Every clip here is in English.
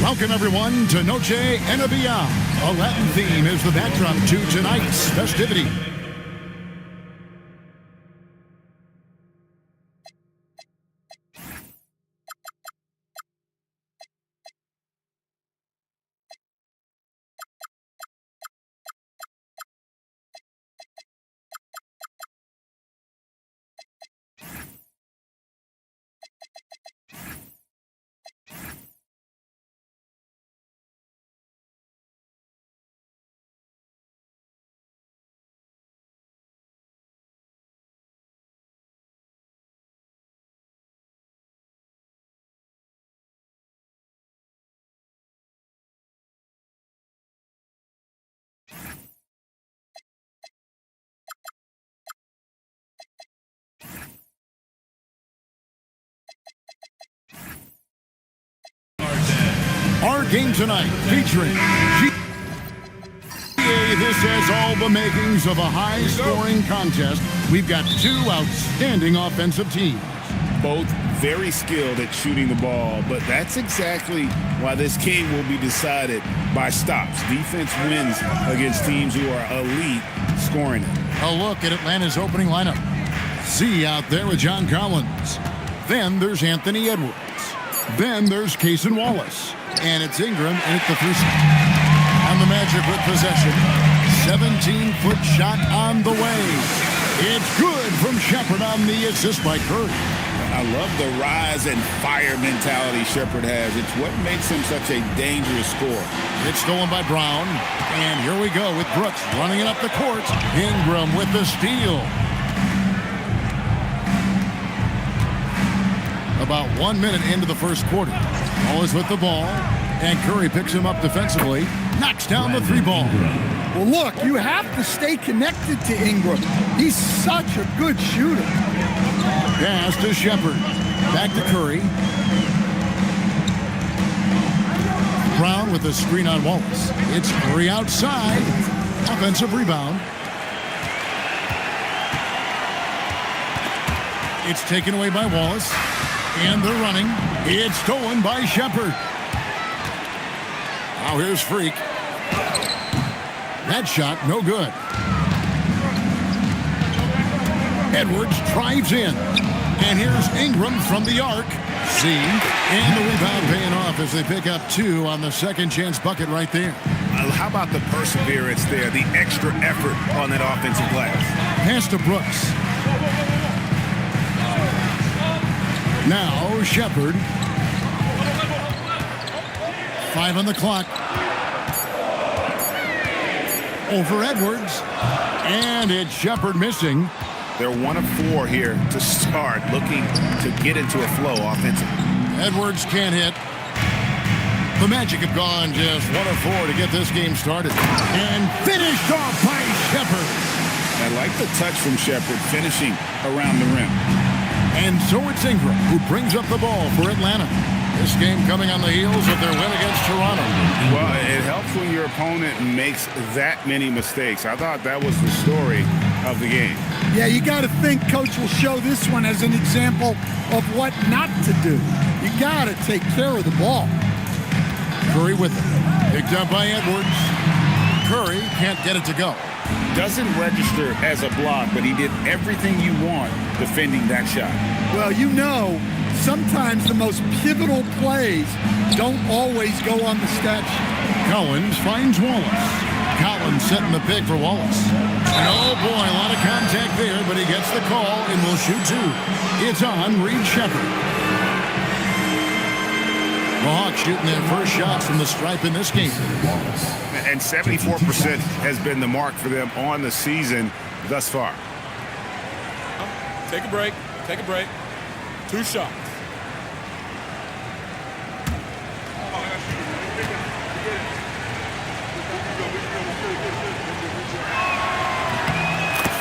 Welcome, everyone, to Noche Enavia. A Latin theme is the backdrop to tonight's festivity. Our game tonight featuring This has all the makings of a high-scoring contest. We've got two outstanding offensive teams. Both very skilled at shooting the ball, but that's exactly why this game will be decided by stops. Defense wins against teams who are elite scoring it. A look at Atlanta's opening lineup. Z out there with John Collins. Then there's Anthony Edwards. Then there's Cason Wallace. And it's Ingram and it's the three. And the Magic with possession. 17-foot shot on the way. It's good from Shepherd on the assist by Curry. I love the rise and fire mentality Shepherd has. It's what makes him such a dangerous scorer. It's stolen by Brown. And here we go with Brooks running it up the court. Ingram with the steal. About 1 minute into the first quarter. Wallace with the ball. And Curry picks him up defensively. Knocks down the three ball. Well, look, you have to stay connected to Ingram. He's such a good shooter. Pass to Shepherd. Back to Curry. Brown with a screen on Wallace. It's Curry outside. Offensive rebound. It's taken away by Wallace. And they're running. It's stolen by Shepherd. Now here's Freak. That shot, no good. Edwards drives in. And here's Ingram from the arc. Z. And the rebound paying off as they pick up two on the second chance bucket right there. How about the perseverance there, the extra effort on that offensive glass? Pass to Brooks. Now Shepherd. 5 on the clock. Over Edwards. And it's Shepherd missing. They're 1 of 4 here to start, looking to get into a flow offensively. Edwards can't hit. The Magic have gone just 1 of 4 to get this game started. And finished off by Shepherd. I like the touch from Shepherd, finishing around the rim. And so it's Ingram who brings up the ball for Atlanta. This game coming on the heels of their win against Toronto. Well, it helps when your opponent makes that many mistakes. I thought that was the story of the game. Yeah, you got to think Coach will show this one as an example of what not to do. You got to take care of the ball. Curry with it. Picked up by Edwards. Curry can't get it to go. Doesn't register as a block, but he did everything you want defending that shot. Well, you know, sometimes the most pivotal plays don't always go on the stat sheet. Collins finds Wallace. Collins setting the pick for Wallace. And oh boy, a lot of contact there, but he gets the call and will shoot two. It's on Reed Shepherd. The Hawks shooting their first shots from the stripe in this game. And 74% has been the mark for them on the season thus far. Take a break. Take a break. 2 shots.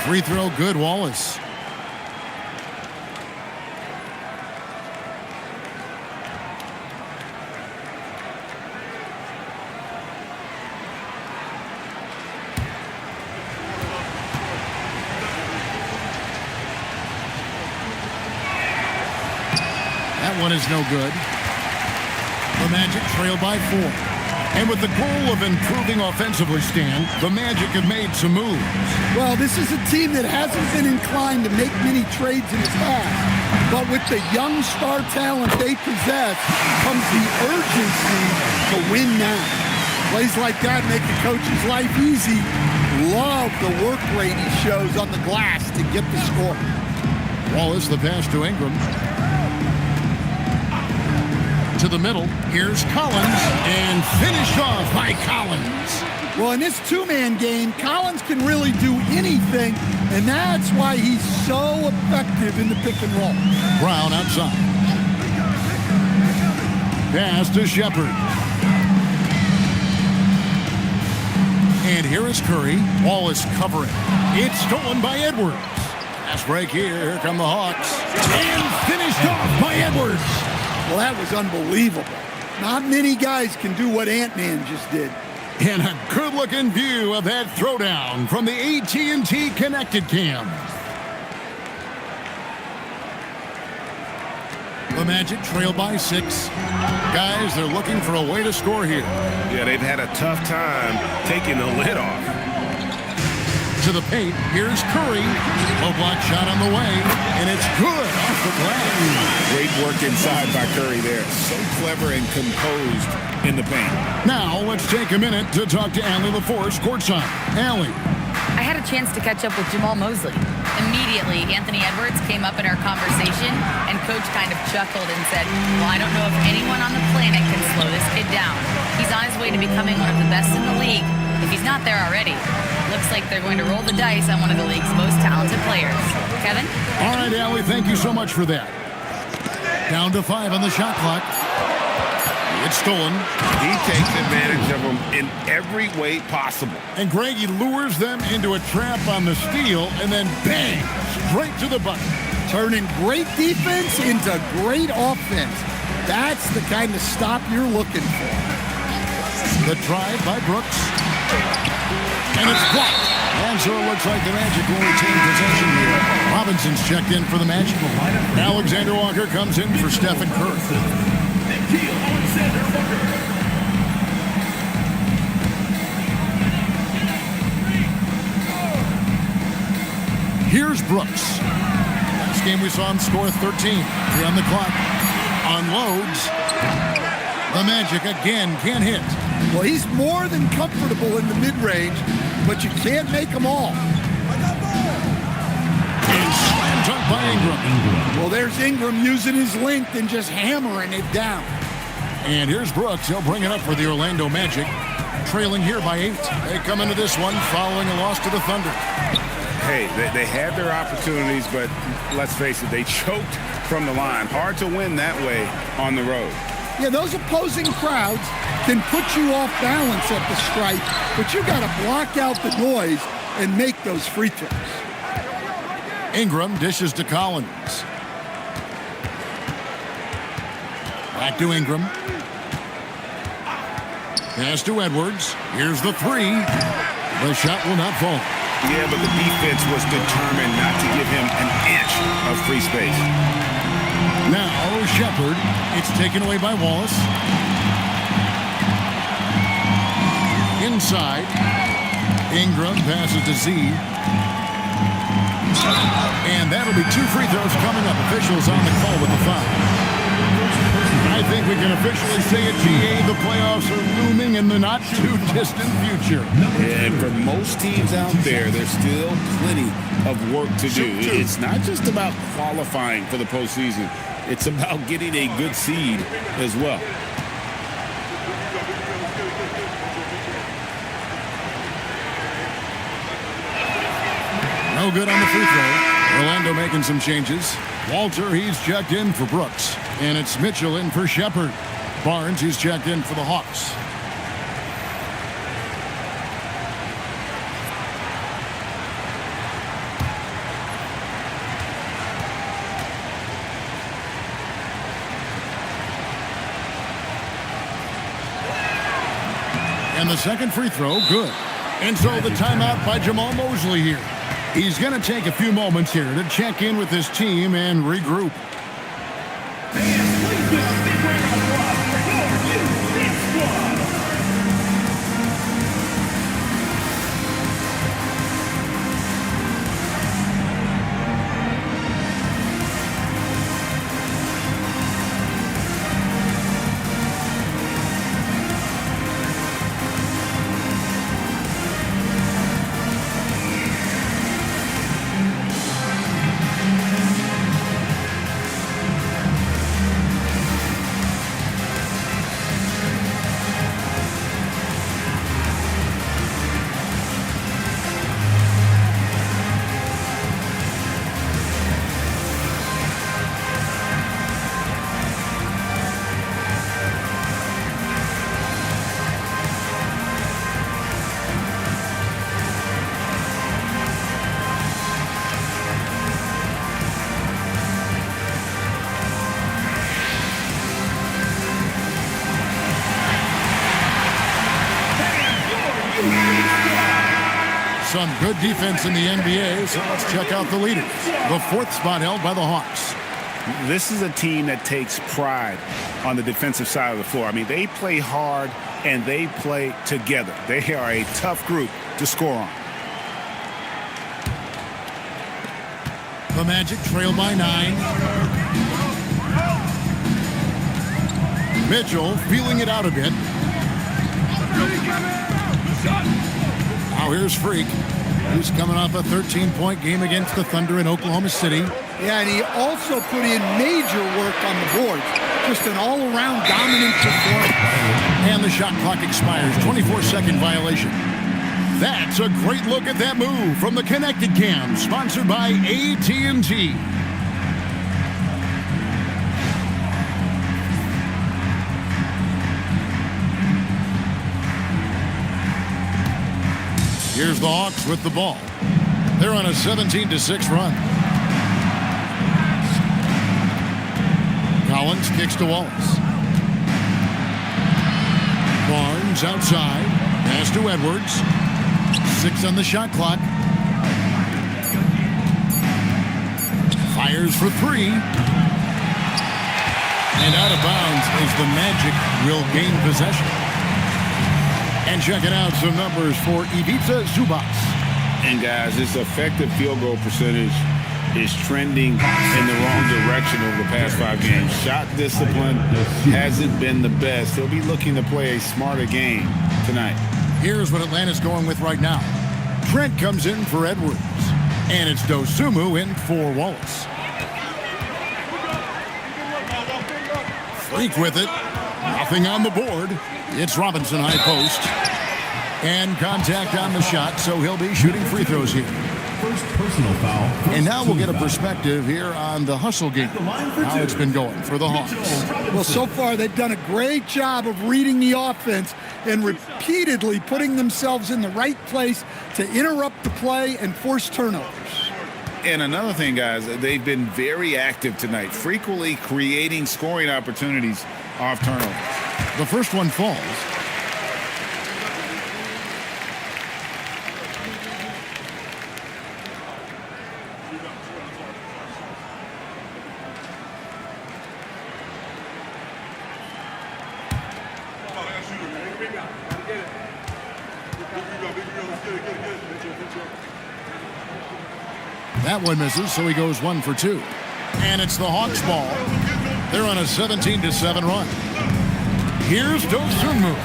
Free throw good, Wallace. That one is no good. The Magic trail by 4. And with the goal of improving offensively, Stan, the Magic have made some moves. Well, this is a team that hasn't been inclined to make many trades in the past. But with the young star talent they possess comes the urgency to win now. Plays like that make the coach's life easy. Love the work rate he shows on the glass to get the score. Wallace, the pass to Ingram. To the middle. Here's Collins. And finished off by Collins. Well, in this two-man game, Collins can really do anything, and that's why he's so effective in the pick and roll. Brown outside. Pass to Shepard. And here is Curry. Wallace covering. It's stolen by Edwards. Pass break here. Here come the Hawks. And finished off by Edwards. Well, that was unbelievable. Not many guys can do what Ant-Man just did. And a good-looking view of that throwdown from the AT&T Connected Cam. The Magic trail by 6. Guys, they're looking for a way to score here. Yeah, they've had a tough time taking the lid off. To the paint, here's Curry. Low block shot on the way, and it's good off the glass. Great work inside by Curry there. So clever and composed in the paint. Now, let's take a minute to talk to Allie LaForce courtside. Allie. I had a chance to catch up with Jamal Mosley. Immediately, Anthony Edwards came up in our conversation, and Coach kind of chuckled and said, well, I don't know if anyone on the planet can slow this kid down. He's on his way to becoming one of the best in the league, if he's not there already. Looks like they're going to roll the dice on one of the league's most talented players. Kevin? All right, Allie, thank you so much for that. Down to 5 on the shot clock. It's stolen. He takes advantage of them in every way possible. And Greg, he lures them into a trap on the steal, and then bang, straight to the bucket. Turning great defense into great offense. That's the kind of stop you're looking for. The drive by Brooks. And it's blocked. And so it looks like the Magic will retain possession here. Robinson's checked in for the Magic. Alexander Walker comes in for Stephen Curry. Here's Brooks. Last game we saw him score 13. 3 on the clock. Unloads. The Magic again can't hit. Well, he's more than comfortable in the mid-range, but you can't make them all. And slam dunk by Ingram. Well, there's Ingram using his length and just hammering it down. And here's Brooks. He'll bring it up for the Orlando Magic. Trailing here by 8. They come into this one following a loss to the Thunder. Hey, they had their opportunities, but let's face it, they choked from the line. Hard to win that way on the road. Yeah, those opposing crowds can put you off balance at the stripe, but you got to block out the noise and make those free throws. Ingram dishes to Collins. Back to Ingram. Pass to Edwards. Here's the 3. The shot will not fall. Yeah, but the defense was determined not to give him an inch of free space. Now, Shepard. It's taken away by Wallace. Inside. Ingram passes to Z. And that'll be 2 free throws coming up. Officials on the call with the foul. I think we can officially say it, GA. The playoffs are looming in the not-too-distant future. And for most teams out there, there's still plenty of work to do. It's not just about qualifying for the postseason. It's about getting a good seed as well. No good on the free throw. Orlando making some changes. Walter, he's checked in for Brooks. And it's Mitchell in for Shepard. Barnes, he's checked in for the Hawks. And the second free throw, good. And so the timeout by Jamal Mosley here. He's going to take a few moments here to check in with his team and regroup. some good defense in the NBA, so let's check out the leaders. The 4th spot held by the Hawks. This is a team that takes pride on the defensive side of the floor. I mean, they play hard and they play together. They are a tough group to score on. The Magic trail by 9. Mitchell feeling it out a bit. Now here's Freak. He's coming off a 13-point game against the Thunder in Oklahoma City. Yeah, and he also put in major work on the boards. Just an all-around dominant performance. And the shot clock expires. 24-second violation. That's a great look at that move from the Connected Cam, sponsored by AT&T. Here's the Hawks with the ball. They're on a 17-6 run. Collins kicks to Wallace. Barnes outside. Pass to Edwards. 6 on the shot clock. Fires for 3. And out of bounds as the Magic will gain possession. And checking out some numbers for Ivica Zubac. And guys, his effective field goal percentage is trending in the wrong direction over the past 5 games. Shot discipline hasn't been the best. He'll be looking to play a smarter game tonight. Here's what Atlanta's going with right now. Trent comes in for Edwards. And it's Dosunmu in for Wallace. Freak with it. Nothing on the board. It's Robinson high post. And contact on the shot, so he'll be shooting free throws here. First personal foul. And now we'll get a perspective here on the hustle game. How it's been going for the Hawks. Well, so far they've done a great job of reading the offense and repeatedly putting themselves in the right place to interrupt the play and force turnovers. And another thing, guys, they've been very active tonight, frequently creating scoring opportunities off turnovers. The first one falls. That one misses, so he goes 1 for 2. And it's the Hawks ball. They're on a 17-7 run. Here's Dosunmu.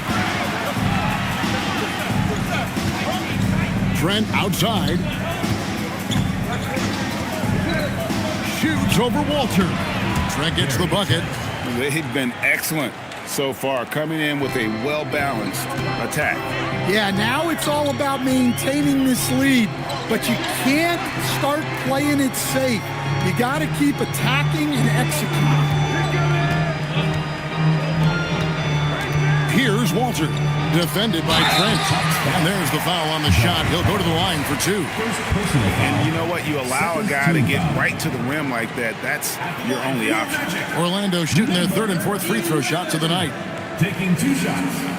Trent outside. Shoots over Walter. Trent gets the bucket. They've been excellent so far, coming in with a well-balanced attack. Yeah, now it's all about maintaining this lead, but you can't start playing it safe. You got to keep attacking and executing. Here's Walter, defended by Trent. And there's the foul on the shot. He'll go to the line for 2. And you know what? You allow a guy to get right to the rim like that, that's your only option. Orlando shooting their 3rd and 4th free throw shots of the night. Taking 2 shots.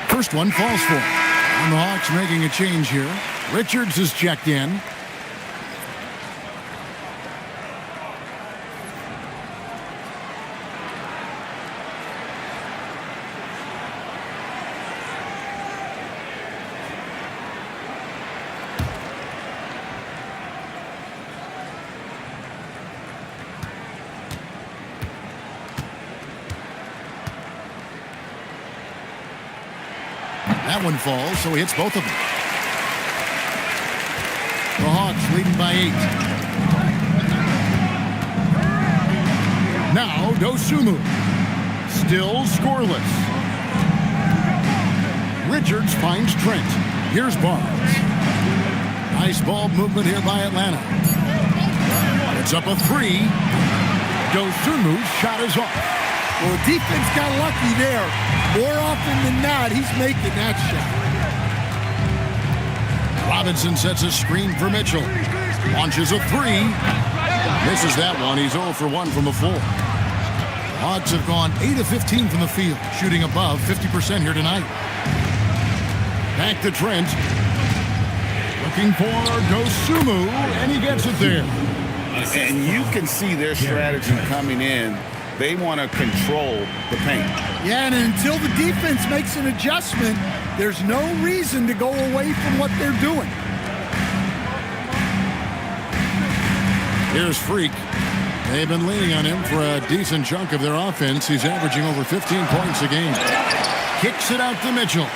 First one falls for him. And the Hawks making a change here. Richards is checked in. That one falls, so he hits both of them. The Hawks leading by 8. Now Dosunmu. Still scoreless. Richards finds Trent. Here's Barnes. Nice ball movement here by Atlanta. It's up a 3. Dosunmu's shot is off. Well, the defense got lucky there. More often than not, he's making that shot. Robinson sets a screen for Mitchell. Launches a three. Misses that one. He's 0 for 1 from the floor. Hawks have gone 8 of 15 from the field, shooting above 50% here tonight. Back to Trent. Looking for Dosumu, and he gets it there. And you can see their strategy coming in. They want to control the paint. Yeah, and until the defense makes an adjustment, there's no reason to go away from what they're doing. Here's Freak. They've been leaning on him for a decent chunk of their offense. He's averaging over 15 points a game. Kicks it out to Mitchell.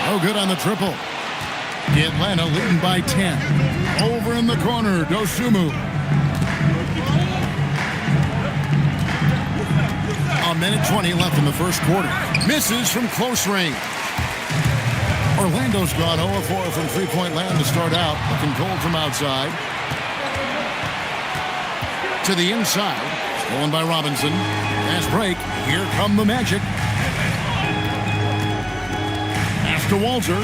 No good on the triple. Atlanta leading by 10. Over in the corner, Dosumu. A minute 20 left in the first quarter. Misses from close range. Orlando's gone 0 of 4 from three-point land to start out. Looking cold from outside. To the inside. Stolen by Robinson. Fast break. Here come the Magic. Pass to Walter.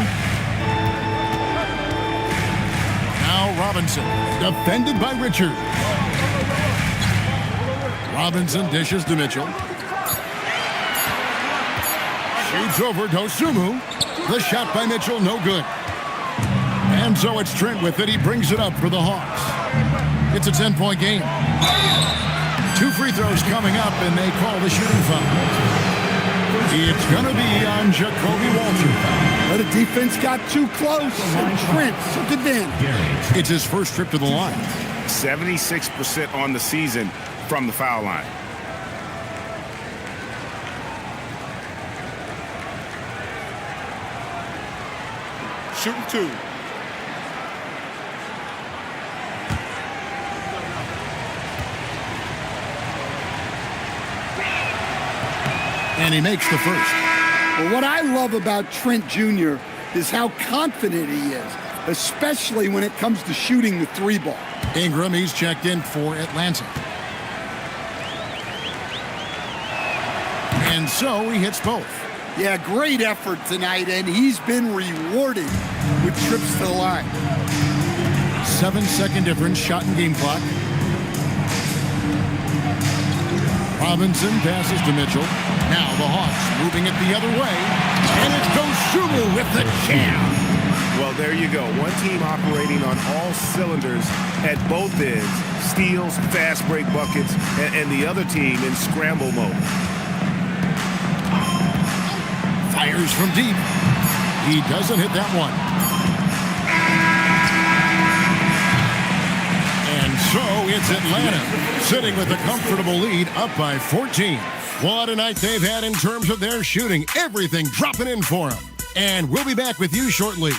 Now Robinson. Defended by Richard. Robinson dishes to Mitchell. Shoots over Dosumu. The shot by Mitchell, no good. And so it's Trent with it. He brings it up for the Hawks. It's a 10-point game. 2 free throws coming up, and they call the shooting foul. It's going to be on Jacoby Walter. But the defense got too close, and Trent took advantage. It's his first trip to the line. 76% on the season from the foul line. Shooting 2. And he makes the first. Well, what I love about Trent Jr. is how confident he is, especially when it comes to shooting the 3-ball. Ingram, he's checked in for Atlanta. And so he hits both. Yeah, great effort tonight, and he's been rewarded with trips to the line. 7-second difference, shot and game clock. Robinson passes to Mitchell. Now the Hawks moving it the other way. And it's Dosumu with the jam. Well, there you go. One team operating on all cylinders at both ends. Steals, fast break buckets, and the other team in scramble mode. Fires from deep. He doesn't hit that one. And so it's Atlanta sitting with a comfortable lead up by 14. What a night they've had in terms of their shooting. Everything dropping in for them. And we'll be back with you shortly.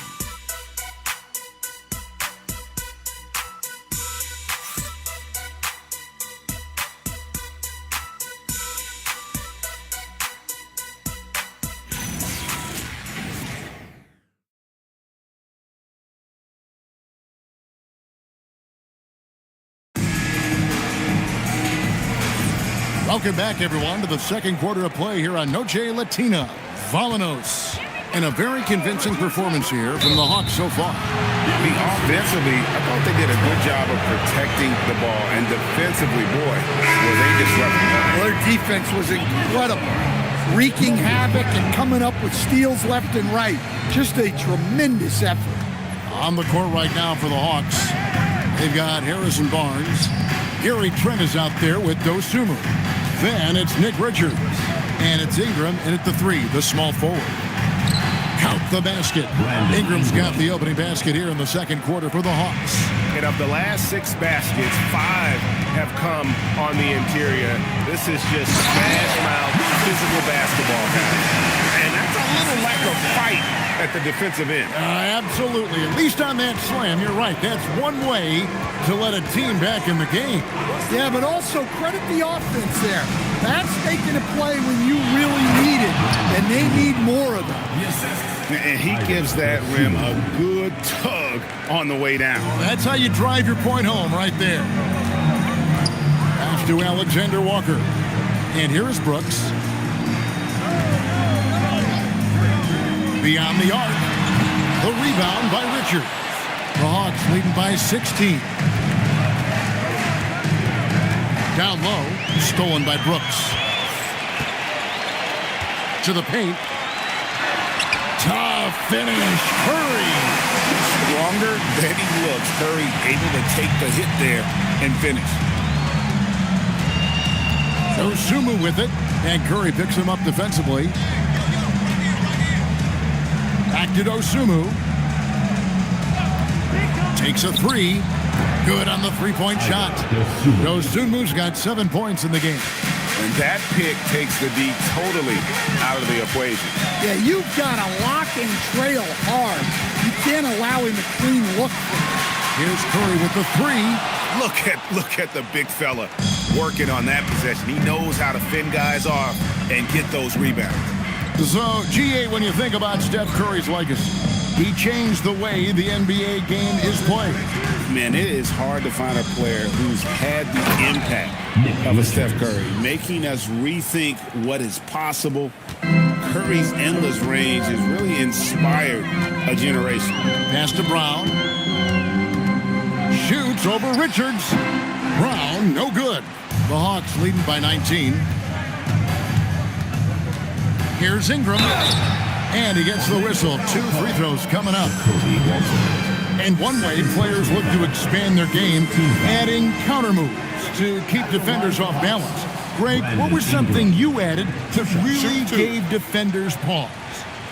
Welcome back, everyone, to the second quarter of play here on Noche Latina. Volanos. And a very convincing performance here from the Hawks so far. Offensively, I thought they did a good job of protecting the ball. And defensively, boy, were they disrupting. Well, their defense was incredible. Wreaking havoc and coming up with steals left and right. Just a tremendous effort. On the court right now for the Hawks, they've got Harrison Barnes. Gary Trent is out there with Dosumu. Then it's Nick Richards. And it's Ingram in at the 3, the small forward. Count the basket. Ingram's got the opening basket here in the second quarter for the Hawks. And of the last 6 baskets, 5 have come on the interior. This is just smash mouth physical basketball, guys. And that's a little lack of fight at the defensive end. Absolutely. At least on that slam, you're right. That's one way to let a team back in the game. Yeah, but also credit the offense there. That's making a play when you really need it, and they need more of them. And he gives that rim a good tug on the way down. That's how you drive your point home right there. Pass to Alexander Walker. And here is Brooks. Beyond the arc. The rebound by Richards. The Hawks leading by 16. Down low. Stolen by Brooks. To the paint. Tough finish. Curry. Stronger than he looks. Curry able to take the hit there and finish. Osumu with it, and Curry picks him up defensively. Back to Osumu. Takes a three. Good on the three-point shot. Osumu's got 7 points in the game. And that pick takes the D totally out of the equation. Yeah, you've got to lock and trail hard. You can't allow him a clean look. Here's Curry with the three. Look at the big fella working on that possession. He knows how to fend guys off and get those rebounds. So, GA, when you think about Steph Curry's legacy, he changed the way the NBA game is played. Man, it is hard to find a player who's had the impact of a Steph Curry, making us rethink what is possible. Curry's endless range has really inspired a generation. Pass to Brown. Shoots over Richards. Brown, no good. The Hawks leading by 19. Here's Ingram. And he gets the whistle. 2 free throws coming up. And one way players look to expand their game, adding counter moves to keep defenders off balance. Greg, what was something you added that really gave defenders pause?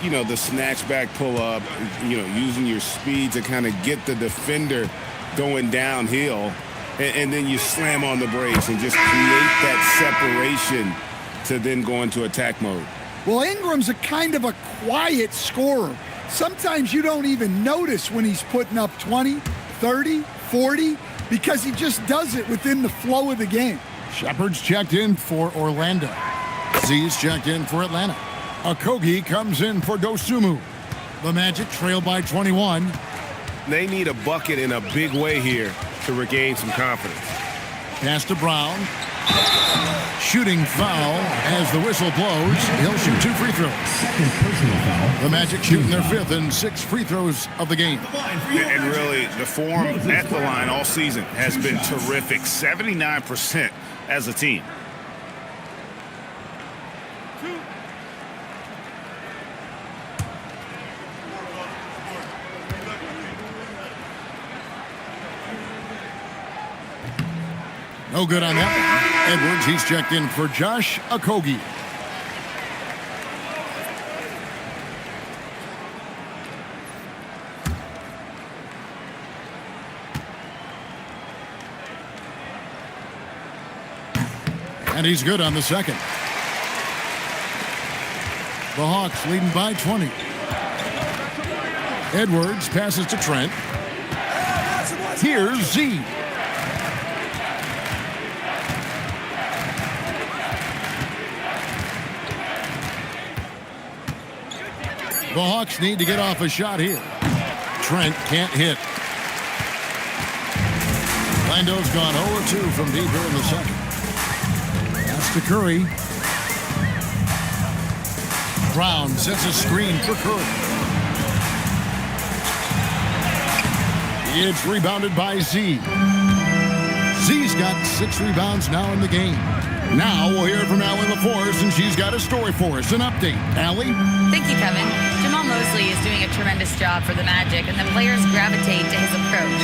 You know, the snatch back pull up, using your speed to kind of get the defender going downhill, and then you slam on the brakes and just create that separation to then go into attack mode. Well, Ingram's a kind of a quiet scorer. Sometimes you don't even notice when he's putting up 20, 30, 40, because he just does it within the flow of the game. Shepard's checked in for Orlando. Z's checked in for Atlanta. Okogie comes in for Dosunmu. The Magic trail by 21. They need a bucket in a big way here to regain some confidence. Pass to Brown. Shooting foul as the whistle blows. He'll shoot 2 free throws. Personal foul. The Magic shooting their 5th and 6th free throws of the game. And really, the form at the line all season has been terrific. 79% as a team. No good on that. Edwards, he's checked in for Josh Okogie. And he's good on the second. The Hawks leading by 20. Edwards passes to Trent. Here's Z. The Hawks need to get off a shot here. Trent can't hit. Lando's gone 0-2 from deep here in the second. Pass to Curry. Brown sets a screen for Curry. It's rebounded by Z. Z's got 6 rebounds now in the game. Now we'll hear from Allie LaForce, and she's got a story for us. An update. Allie? Thank you, Kevin. Jamal Mosley is doing a tremendous job for the Magic, and the players gravitate to his approach.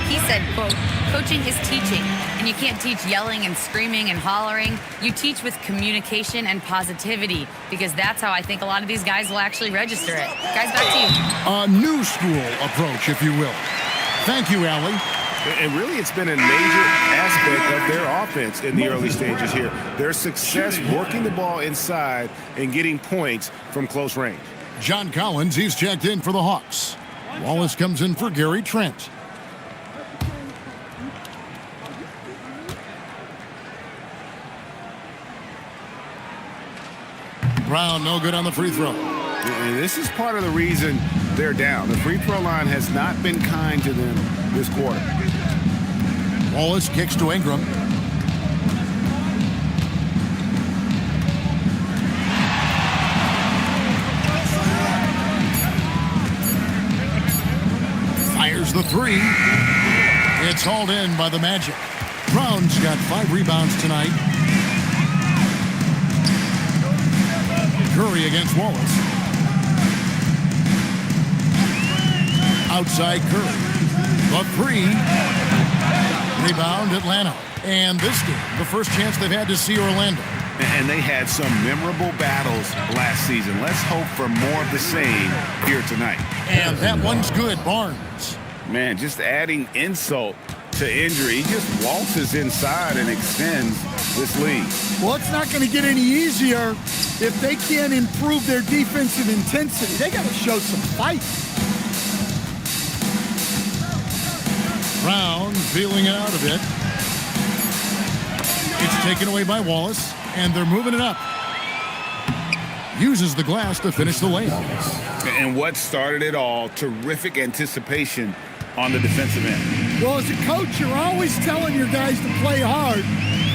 He said, quote, "Coaching is teaching, and you can't teach yelling and screaming and hollering. You teach with communication and positivity, because that's how I think a lot of these guys will actually register it." Guys, back to you. A new school approach, if you will. Thank you, Allie. And really, it's been a major aspect of their offense in the early stages here. Their success working the ball inside and getting points from close range. John Collins, he's checked in for the Hawks. Wallace comes in for Gary Trent. Brown, no good on the free throw. And this is part of the reason they're down. The free throw line has not been kind to them this quarter. Wallace kicks to Ingram. Here's the three. It's hauled in by the Magic. Brown's got 5 rebounds tonight. Curry against Wallace. Outside Curry. The three. Rebound Atlanta. And this game, the first chance they've had to see Orlando. And they had some memorable battles last season. Let's hope for more of the same here tonight. And that one's good, Barnes. Man, just adding insult to injury. He just waltzes inside and extends this lead. Well, it's not going to get any easier if they can't improve their defensive intensity. They got to show some fight. Brown feeling it out a bit. It's taken away by Wallace, and they're moving it up. Uses the glass to finish the layup. And what started it all, terrific anticipation on the defensive end. Well, as a coach, you're always telling your guys to play hard.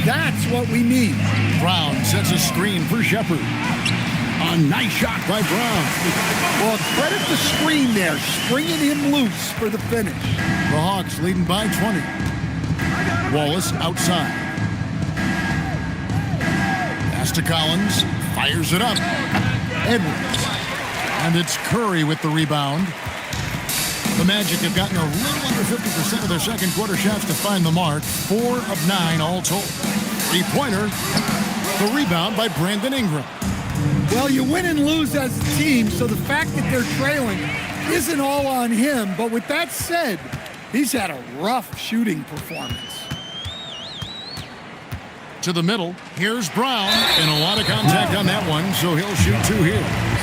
That's what we need. Brown sets a screen for Shepard. A nice shot by Brown. Well, credit the screen there, springing him loose for the finish. The Hawks leading by 20. Wallace outside. Pass to Collins. Fires it up. Edwards. And it's Curry with the rebound. The Magic have gotten a little under 50% of their second quarter shots to find the mark. 4 of 9 all told. Three-pointer. The rebound by Brandon Ingram. Well, you win and lose as a team, so the fact that they're trailing isn't all on him. But with that said, he's had a rough shooting performance. To the middle. Here's Brown. And a lot of contact on that one, so he'll shoot 2 here.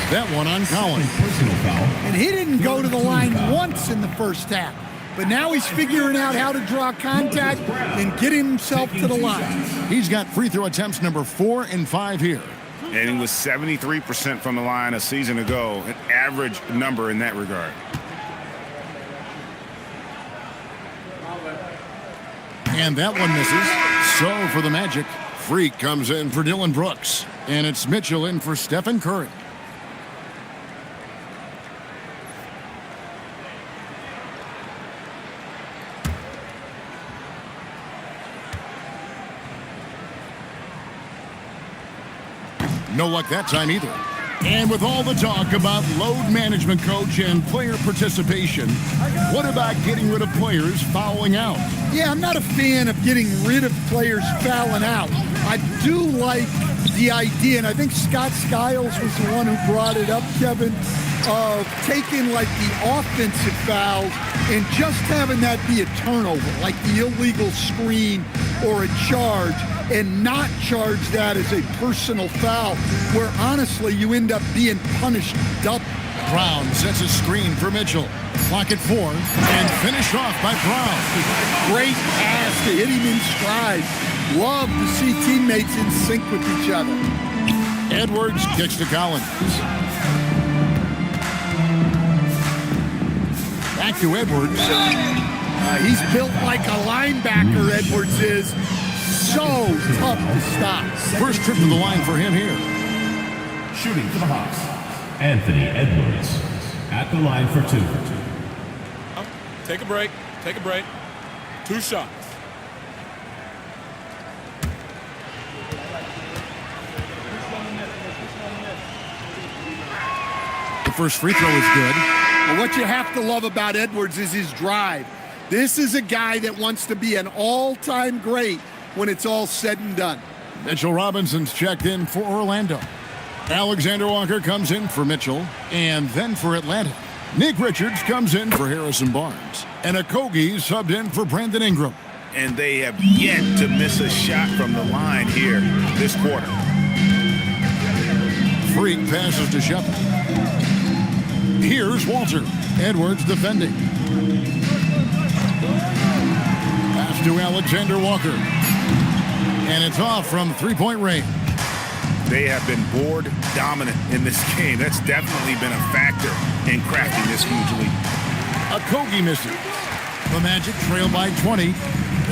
That one on Collins. Personal foul. And he didn't go to the line once in the first half. But now he's figuring out how to draw contact and get himself to the line. He's got free throw attempts number 4 and 5 here. And he was 73% from the line a season ago, an average number in that regard. And that one misses. So for the Magic, Freak comes in for Dylan Brooks. And it's Mitchell in for Stephen Curry. No luck that time either. And with all the talk about load management, coach, and player participation, what about getting rid of players fouling out? Yeah, I'm not a fan of getting rid of players fouling out. I do like the idea, and I think Scott Skiles was the one who brought it up, Kevin, of taking like the offensive fouls and just having that be a turnover, like the illegal screen or a charge, and not charge that as a personal foul, where honestly you end up being punished double. Brown sets a screen for Mitchell. Clock at 4 and finished off by Brown. Great pass to hit him in stride. Love to see teammates in sync with each other. Edwards kicks to Collins. Back to Edwards. He's built like a linebacker, Edwards is. So tough to stop. First trip to the line for him here. Shooting for the Hawks, Anthony Edwards. At the line for 2. Take a break. Take a break. 2 shots. The first free throw is good. Well, what you have to love about Edwards is his drive. This is a guy that wants to be an all-time great when it's all said and done. Mitchell Robinson's checked in for Orlando. Alexander Walker comes in for Mitchell, and then for Atlanta. Nick Richards comes in for Harrison Barnes. And Okogie subbed in for Brandon Ingram. And they have yet to miss a shot from the line here this quarter. Freak passes to Shepard. Here's Walter. Edwards defending. Pass to Alexander Walker. And it's off from three-point range. They have been board dominant in this game. That's definitely been a factor in crafting this huge lead. Okogie misses. The Magic trail by 20.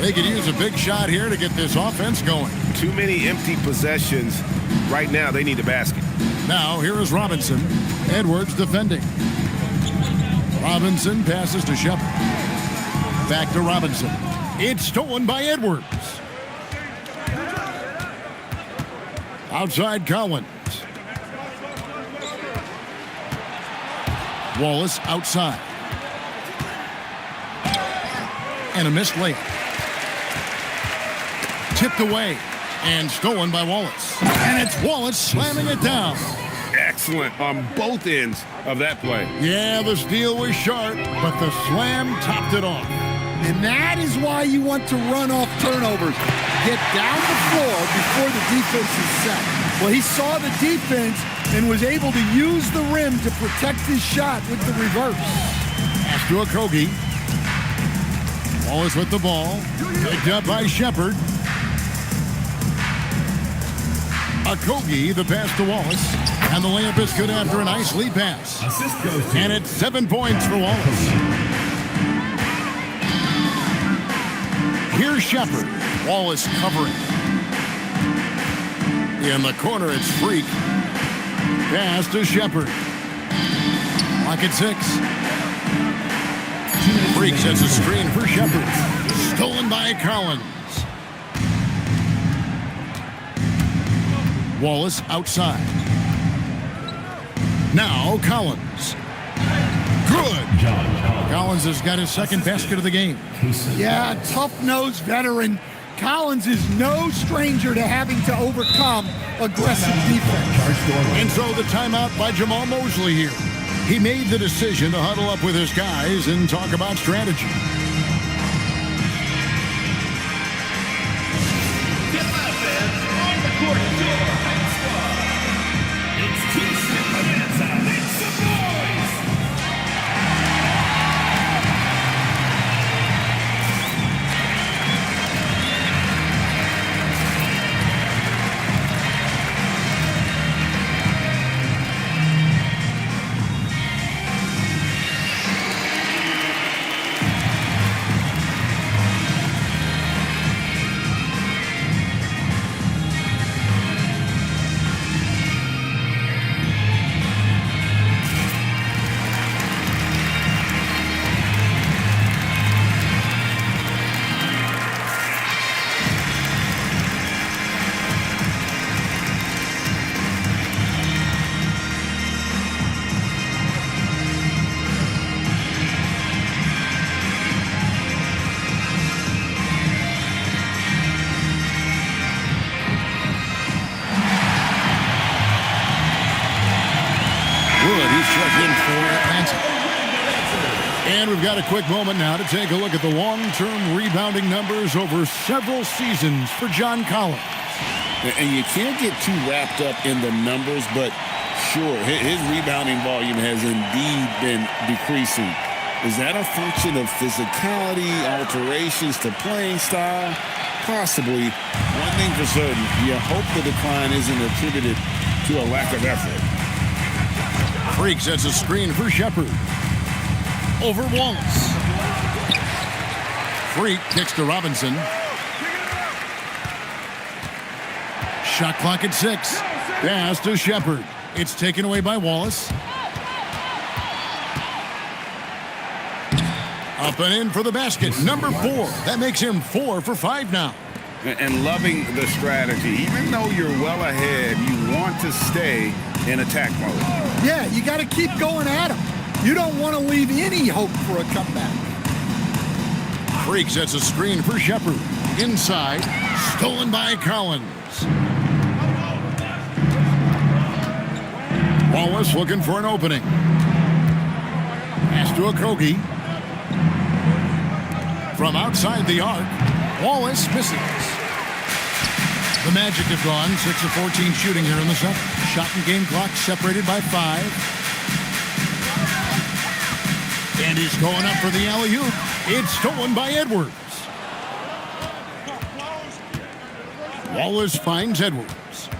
They could use a big shot here to get this offense going. Too many empty possessions. Right now, they need a basket. Now, here is Robinson. Edwards defending. Robinson passes to Shepard. Back to Robinson. It's stolen by Edwards. Outside Collins. Wallace outside. And a missed layup. Tipped away and stolen by Wallace. And it's Wallace slamming it down. Excellent on both ends of that play. Yeah, the steal was sharp, but the slam topped it off. And that is why you want to run off turnovers. Get down the floor before the defense is set. Well, he saw the defense and was able to use the rim to protect his shot with the reverse. Pass to Okogie. Wallace with the ball. Picked up by Shepard. Okogie, the pass to Wallace. And the layup is good after a nice lead pass. Assist goes to And it's 7 points for Wallace. Here's Shepard. Wallace covering. In the corner, it's Freak. Pass to Shepard. Lock at 6. Freak sets a screen for Shepard. Stolen by Collins. Wallace outside. Now Collins. Good. Collins has got his second basket of the game. Yeah, tough-nosed veteran. Collins is no stranger to having to overcome aggressive defense. And so the timeout by Jamal Mosley here. He made the decision to huddle up with his guys and talk about strategy. And we've got a quick moment now to take a look at the long-term rebounding numbers over several seasons for John Collins. And you can't get too wrapped up in the numbers, but sure, his rebounding volume has indeed been decreasing. Is that a function of physicality, alterations to playing style? Possibly. One thing for certain, you hope the decline isn't attributed to a lack of effort. Freak sets a screen for Shepard. Over Wallace. Freak kicks to Robinson. Shot clock at 6. Pass to Shepard. It's taken away by Wallace. Up and in for the basket. Number 4. That makes him 4 for 5 now. And loving the strategy. Even though you're well ahead, you want to stay in attack mode. Yeah, you got to keep going at him. You don't want to leave any hope for a comeback. Freak sets a screen for Shepard. Inside. Stolen by Collins. Wallace looking for an opening. Pass to Okogie. From outside the arc, Wallace misses. The Magic have gone 6 of 14 shooting here in the second. Shot and game clock separated by 5. And he's going up for the alley-oop. It's stolen by Edwards. Wallace finds Edwards.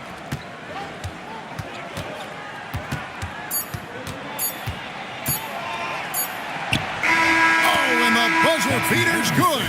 Oh, and the buzzer beater's good.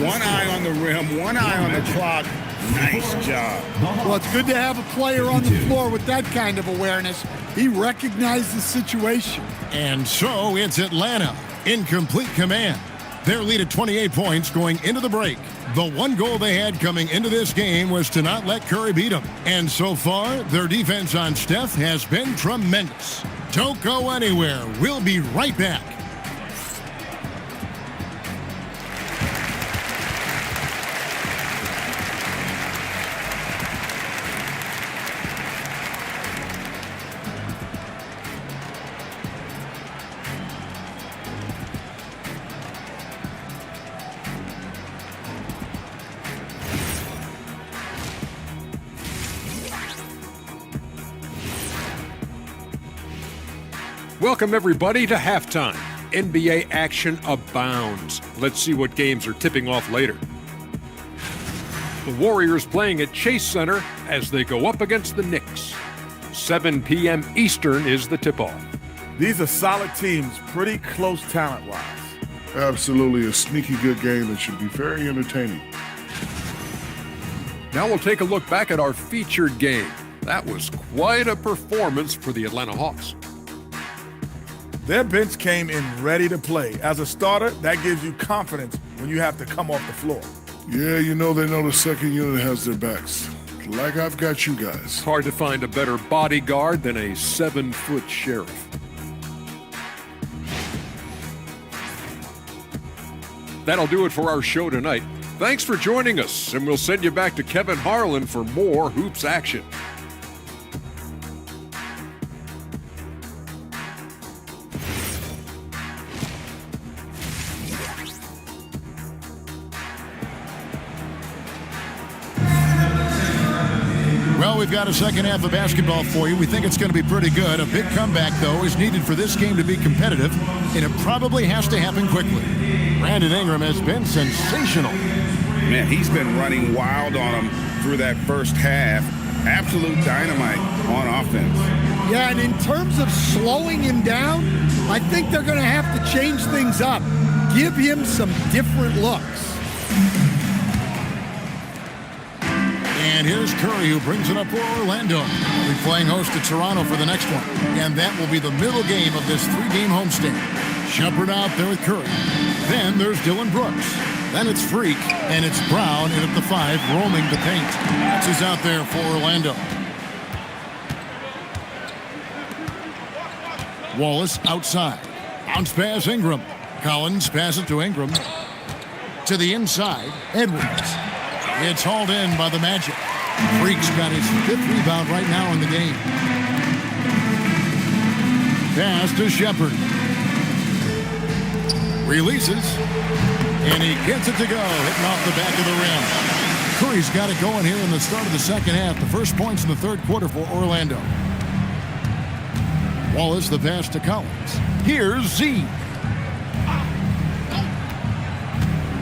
One eye on the rim, one eye on the clock. Nice job. Well, it's good to have a player on the floor with that kind of awareness. He recognized the situation. And so it's Atlanta in complete command. Their lead at 28 points going into the break. The one goal they had coming into this game was to not let Curry beat them. And so far, their defense on Steph has been tremendous. Don't go anywhere. We'll be right back. Welcome, everybody, to halftime. NBA action abounds. Let's see what games are tipping off later. The Warriors playing at Chase Center as they go up against the Knicks. 7 p.m. Eastern is the tip-off. These are solid teams, pretty close talent-wise. Absolutely a sneaky good game that should be very entertaining. Now we'll take a look back at our featured game. That was quite a performance for the Atlanta Hawks. Their bench came in ready to play. As a starter, that gives you confidence when you have to come off the floor. Yeah, they know the second unit has their backs. Like I've got you guys. It's hard to find a better bodyguard than a 7-foot sheriff. That'll do it for our show tonight. Thanks for joining us, and we'll send you back to Kevin Harlan for more hoops action. Well, we've got a second half of basketball for you. We think it's going to be pretty good. A big comeback, though, is needed for this game to be competitive, and it probably has to happen quickly. Brandon Ingram has been sensational. Man, he's been running wild on him through that first half. Absolute dynamite on offense. Yeah, and in terms of slowing him down, I think they're going to have to change things up. Give him some different looks. And here's Curry, who brings it up for Orlando. They'll be playing host to Toronto for the next one. And that will be the middle game of this 3-game homestand. Shepard out there with Curry. Then there's Dylan Brooks. Then it's Freak, and it's Brown in at the 5, roaming the paint. That's who's out there for Orlando. Wallace outside. Bounce pass Ingram. Collins pass it to Ingram. To the inside, Edwards. It's hauled in by the Magic. Freak's got his 5th rebound right now in the game. Pass to Shepard. Releases. And he gets it to go, hitting off the back of the rim. Curry's got it going here in the start of the second half. The first points in the third quarter for Orlando. Wallace, the pass to Collins. Here's Z.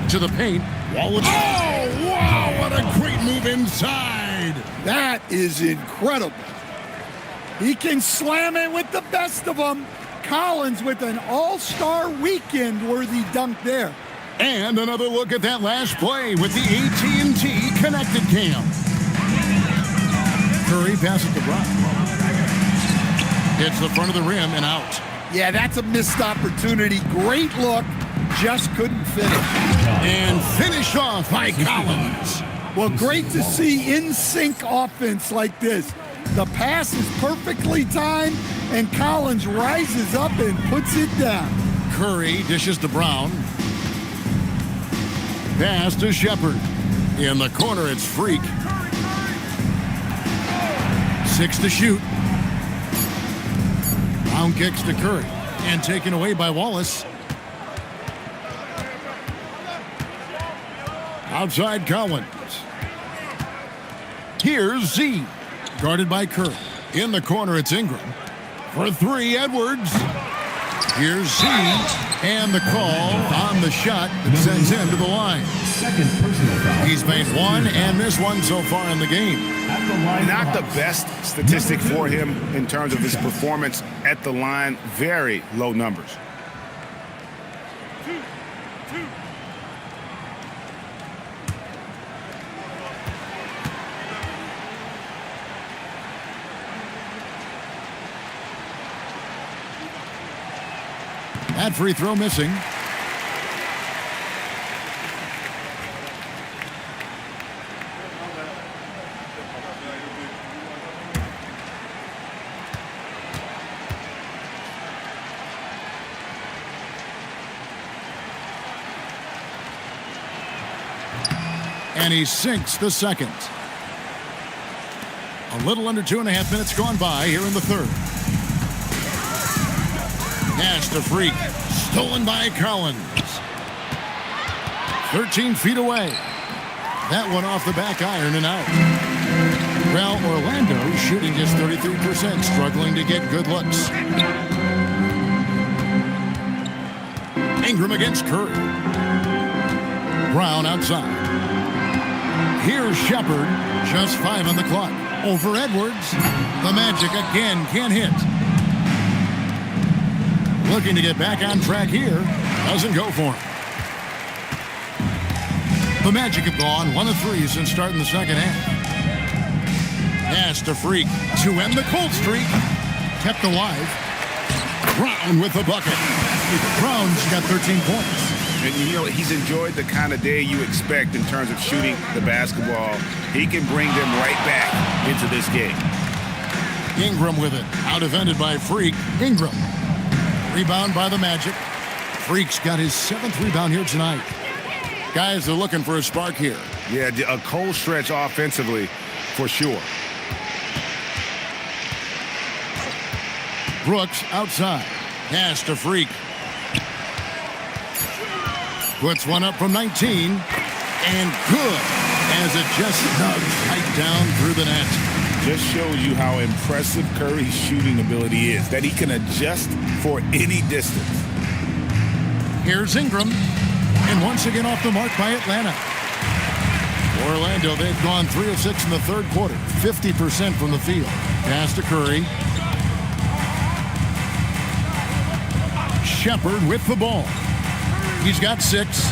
To the paint. Wallace. Oh, wow, what a great move inside. That is incredible. He can slam it with the best of them. Collins with an all-star weekend-worthy dunk there. And another look at that last play with the AT&T connected cam. Curry passes to Brown. Hits the front of the rim and out. Yeah, that's a missed opportunity. Great look, just couldn't finish. And finished off by Collins. Well, great to see in-sync offense like this. The pass is perfectly timed, and Collins rises up and puts it down. Curry dishes to Brown. Pass to Shepard. In the corner, it's Freak. 6 to shoot. Brown kicks to Curry. And taken away by Wallace. Outside Collins. Here's Z. Guarded by Curry. In the corner, it's Ingram. For 3, Edwards. Here's Z. And the call on the shot that sends him to the line. Second personal foul. He's made 1 and missed 1 so far in the game. Not the best statistic for him in terms of his performance at the line. Very low numbers. That free throw missing. And he sinks the second. A little under 2.5 minutes gone by here in the third. Pass to Freak. Stolen by Collins. 13 feet away. That one off the back iron and out. Well, Orlando shooting just 33%, struggling to get good looks. Ingram against Curry. Brown outside. Here's Shepard, just 5 on the clock. Over Edwards. The Magic again can't hit. Looking to get back on track here. Doesn't go for him. The Magic have gone 1 of 3 since starting the second half. Pass to Freak to end the cold streak. Kept alive. Brown with the bucket. Brown's got 13 points. And you know, he's enjoyed the kind of day you expect in terms of shooting the basketball. He can bring them right back into this game. Ingram with it. Out defended by Freak. Ingram. Rebound by the Magic. Freak's got his 7th rebound here tonight. Guys are looking for a spark here. Yeah, a cold stretch offensively for sure. Brooks outside. Pass to Freak. Puts one up from 19. And good as it just snugs tight down through the net. Just shows you how impressive Curry's shooting ability is, that he can adjust for any distance. Here's Ingram. And once again off the mark by Atlanta. Orlando, they've gone 3 of 6 in the third quarter. 50% from the field. Pass to Curry. Shepard with the ball. He's got 6.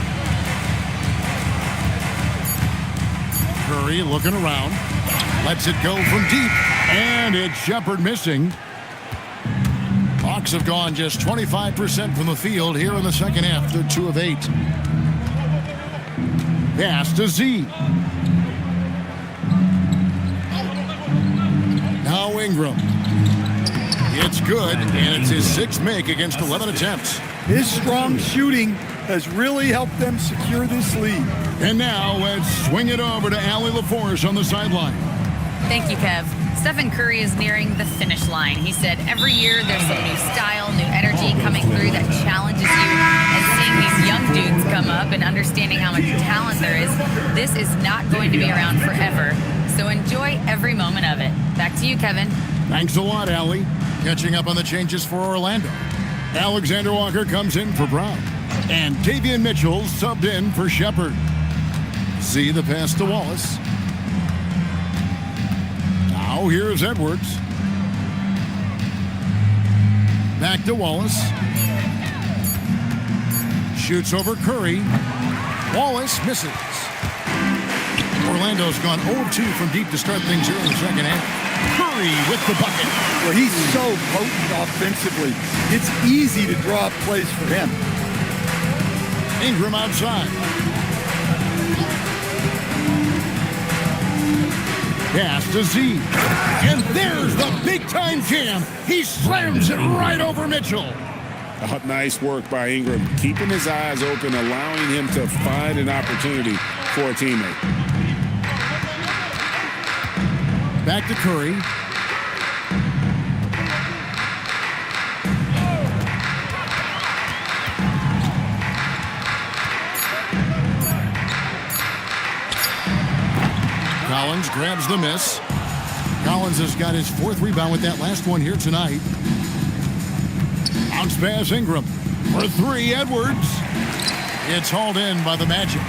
Curry looking around. Lets it go from deep. And it's Shepard missing. Hawks have gone just 25% from the field here in the second half. They're 2 of 8. Pass to Z. Now Ingram. It's good, and it's his 6th make against 11 attempts. His strong shooting has really helped them secure this lead. And now let's swing it over to Allie LaForce on the sideline. Thank you, Kev. Stephen Curry is nearing the finish line. He said every year there's some new style, new energy coming through that challenges you. And seeing these young dudes come up and understanding how much talent there is, this is not going to be around forever. So enjoy every moment of it. Back to you, Kevin. Thanks a lot, Allie. Catching up on the changes for Orlando. Alexander Walker comes in for Brown. And Davian Mitchell subbed in for Shepard. Z the pass to Wallace. Now here's Edwards. Back to Wallace. Shoots over Curry. Wallace misses. Orlando's gone 0-2 from deep to start things here in the second half. Curry with the bucket. Well, he's so potent offensively. It's easy to draw up plays for him. Ingram outside. Pass to Z. And there's the big-time jam. He slams it right over Mitchell. Nice work by Ingram, keeping his eyes open, allowing him to find an opportunity for a teammate. Back to Curry. Collins grabs the miss. Collins has got his 4th rebound with that last one here tonight. Bounce pass Ingram. For 3, Edwards. It's hauled in by the Magic.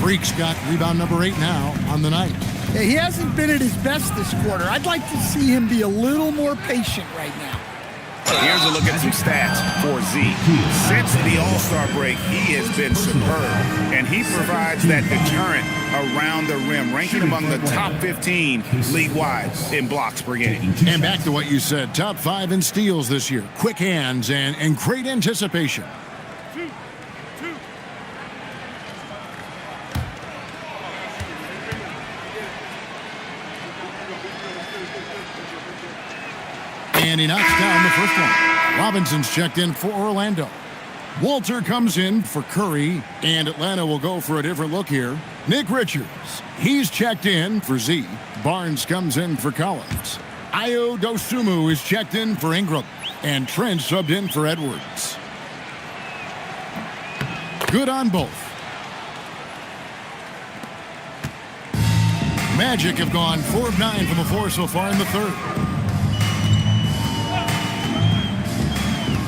Freak's got rebound number 8 now on the night. Yeah, he hasn't been at his best this quarter. I'd like to see him be a little more patient right now. Here's a look at some stats for Z. Since the All-Star break, he has been superb, and he provides that deterrent around the rim, ranking among the top 15 league-wide in blocks per game. And back to what you said, top 5 in steals this year. Quick hands and great anticipation. And he knocks down the first one. Robinson's checked in for Orlando. Walter comes in for Curry, and Atlanta will go for a different look here. Nick Richards, he's checked in for Z. Barnes comes in for Collins. Ayo Dosunmu is checked in for Ingram, and Trent subbed in for Edwards. Good on both. Magic have gone 4 of 9 from the floor so far in the third.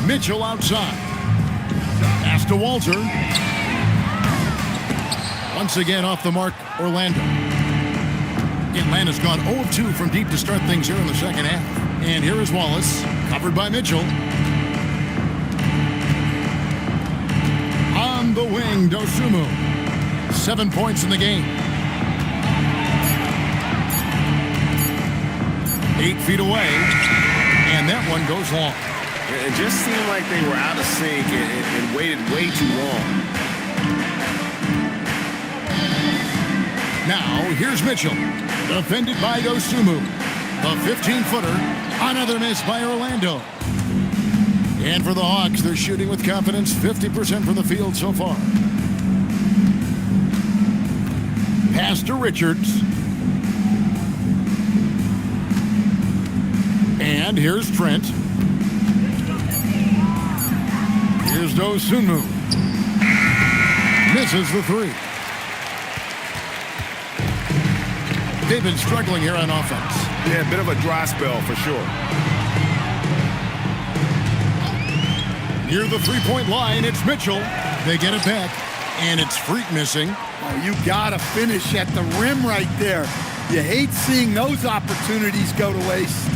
Mitchell outside. Pass to Walter. Once again off the mark, Orlando. Atlanta's gone 0 of 2 from deep to start things here in the second half. And here is Wallace, covered by Mitchell. On the wing, Dosunmu. 7 points in the game. 8 feet away, and that one goes long. It just seemed like they were out of sync and waited way too long. Now, here's Mitchell, defended by Dosunmu. The 15-footer, another miss by Orlando. And for the Hawks, they're shooting with confidence, 50% from the field so far. Pass to Richards. And here's Trent. Here's Dosunmu. Misses the three. They've been struggling here on offense. Yeah, a bit of a dry spell for sure. Near the three-point line, it's Mitchell. They get it back, and it's Freak missing. Oh, you gotta finish at the rim right there. You hate seeing those opportunities go to waste.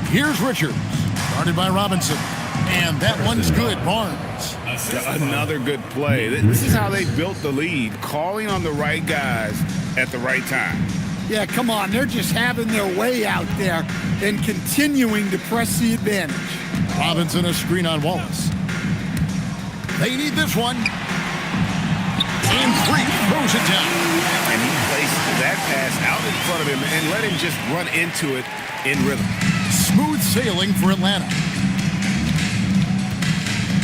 Here's Richards, guarded by Robinson. And that one's good, Barnes. Another good play. This is how they built the lead, calling on the right guys at the right time. Yeah, come on. They're just having their way out there and continuing to press the advantage. Robinson a screen on Wallace. They need this one. And Freak throws it down. And he placed that pass out in front of him and let him just run into it in rhythm. Smooth sailing for Atlanta.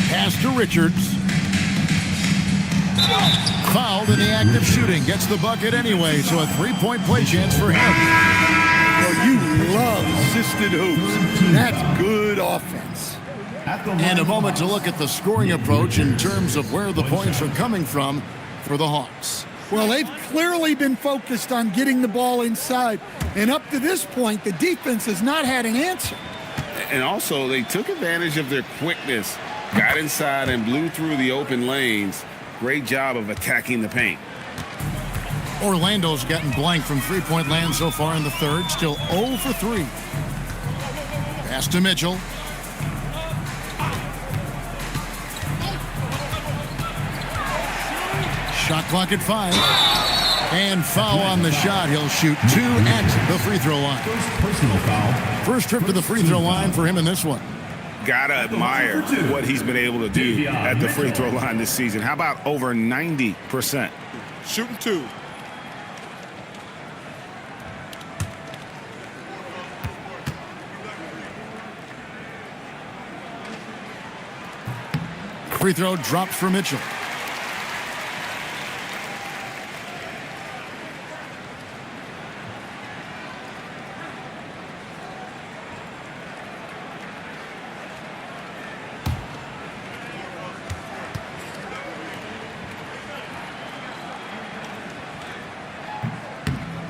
Pass to Richards. Fouled in the act of shooting. Gets the bucket anyway, so a three-point play chance for him. Well, you love assisted hoops. That's good offense. And a moment to look at the scoring approach in terms of where the points are coming from for the Hawks. Well, they've clearly been focused on getting the ball inside. And up to this point, the defense has not had an answer. And also, they took advantage of their quickness, got inside and blew through the open lanes. Great job of attacking the paint. Orlando's gotten blank from three-point land so far in the third. Still 0 for 3. Pass to Mitchell. Shot clock at 5. And foul on the shot. He'll shoot 2 at the free throw line. Personal foul. First trip to the free throw line for him in this one. Gotta admire what he's been able to do at the free throw line this season. How about over 90%? Shooting 2. Free throw dropped for Mitchell.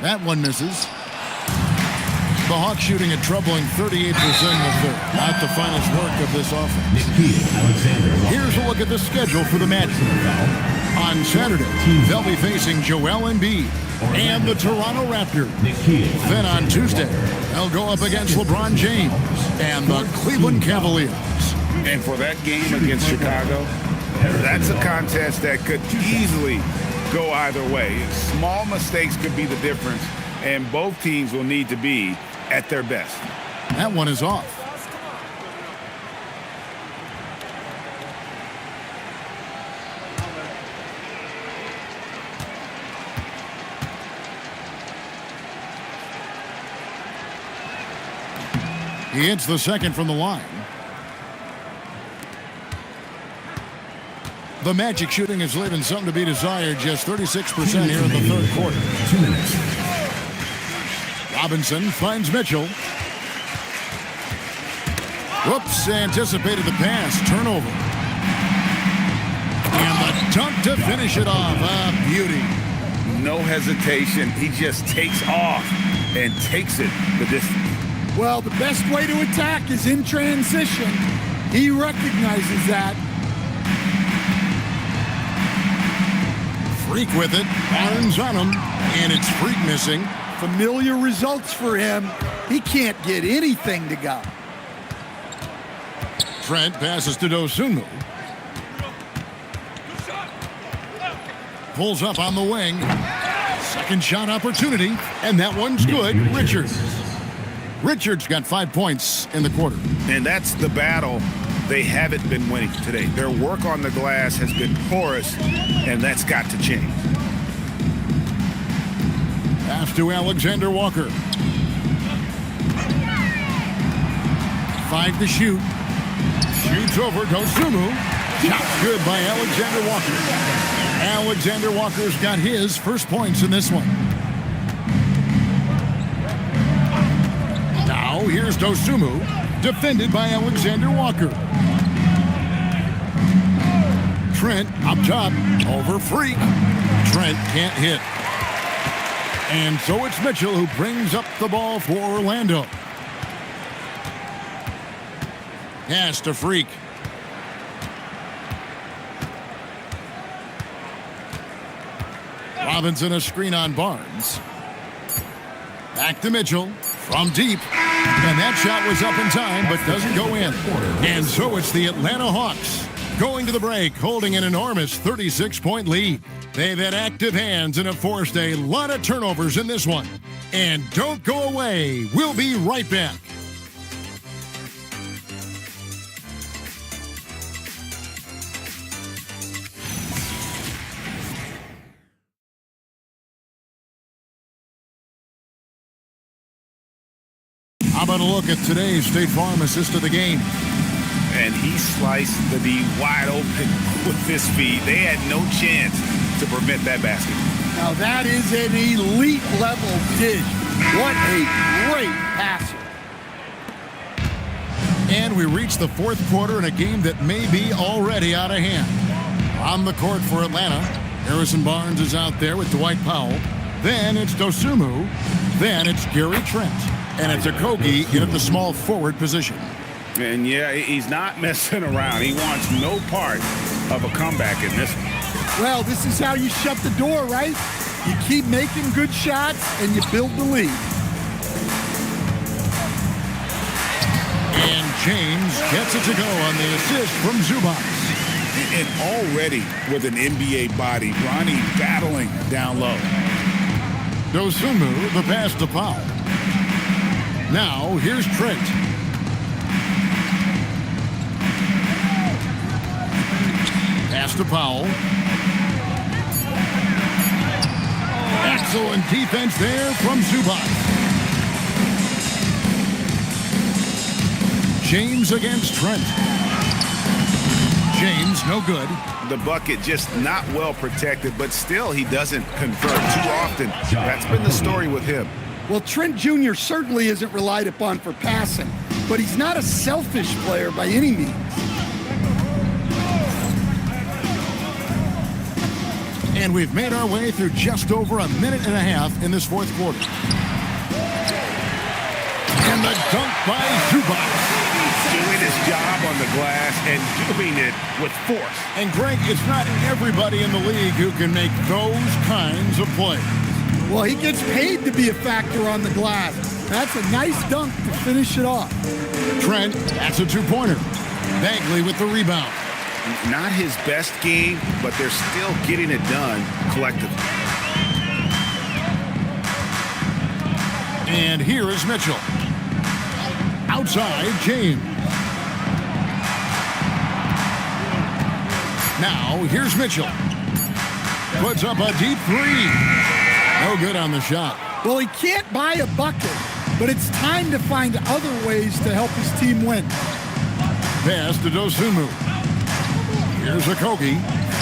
That one misses. The Hawks shooting a troubling 38% in the third. Not the finest work of this offense. Here's a look at the schedule for the Magic. On Saturday, they'll be facing Joel Embiid and the Toronto Raptors. Then on Tuesday, they'll go up against LeBron James and the Cleveland Cavaliers. And for that game against Chicago, that's a contest that could easily go either way. Small mistakes could be the difference, and both teams will need to be at their best. That one is off. He hits the second from the line. The Magic shooting is leaving something to be desired. Just 36% here in the third quarter. 2 minutes. Robinson finds Mitchell. Whoops, anticipated the pass. Turnover. And the dunk to finish it off. A beauty. No hesitation. He just takes off and takes it the distance. Well, the best way to attack is in transition. He recognizes that. Freak with it. Barnes on him. And it's Freak missing. Familiar results for him. He can't get anything to go. Trent passes to Dosunmu. Pulls up on the wing. Second shot opportunity. And that one's good. Richards got 5 points in the quarter. And that's the battle they haven't been winning today. Their work on the glass has been porous, and that's got to change. Pass to Alexander Walker. 5 to shoot. Shoots over Dosunmu. Shot good by Alexander Walker. Alexander Walker's got his first points in this one. Now here's Dosunmu, defended by Alexander Walker. Trent up top, over Freak. Trent can't hit. And so it's Mitchell who brings up the ball for Orlando. Pass to Freak. Robinson a screen on Barnes. Back to Mitchell from deep. And that shot was up in time but doesn't go in. And so it's the Atlanta Hawks going to the break, holding an enormous 36-point lead. They've had active hands and have forced a lot of turnovers in this one. And don't go away. We'll be right back. How about a look at today's State Farm assist of the game? And he sliced the D wide open with his feet. They had no chance to prevent that basket. Now that is an elite level dish. What a great passer. And we reach the fourth quarter in a game that may be already out of hand. On the court for Atlanta, Harrison Barnes is out there with Dwight Powell. Then it's Dosunmu. Then it's Gary Trent. And it's Okogie in at the small forward position. And yeah, he's not messing around. He wants no part of a comeback in this one. Well, this is how you shut the door, right? You keep making good shots and you build the lead. And James gets it to go on the assist from Zubac. And already with an NBA body, Ronnie battling down low. Dosunmu, the pass to Powell. Now, here's Trent. Pass to Powell. Excellent defense there from Zubac. James against Trent. James, no good. The bucket just not well protected, but still he doesn't convert too often. That's been the story with him. Well, Trent Jr. certainly isn't relied upon for passing, but he's not a selfish player by any means. And we've made our way through just over a minute and a half in this fourth quarter. And the dunk by Zubac. Doing his job on the glass and doing it with force. And Greg, it's not everybody in the league who can make those kinds of plays. Well, he gets paid to be a factor on the glass. That's a nice dunk to finish it off. Trent, that's a two-pointer. Bagley with the rebound. Not his best game, but they're still getting it done collectively. And here is Mitchell. Outside, James. Now, here's Mitchell. Puts up a deep three. No good on the shot. Well, he can't buy a bucket, but it's time to find other ways to help his team win. Pass to Dosunmu. Here's Okogie.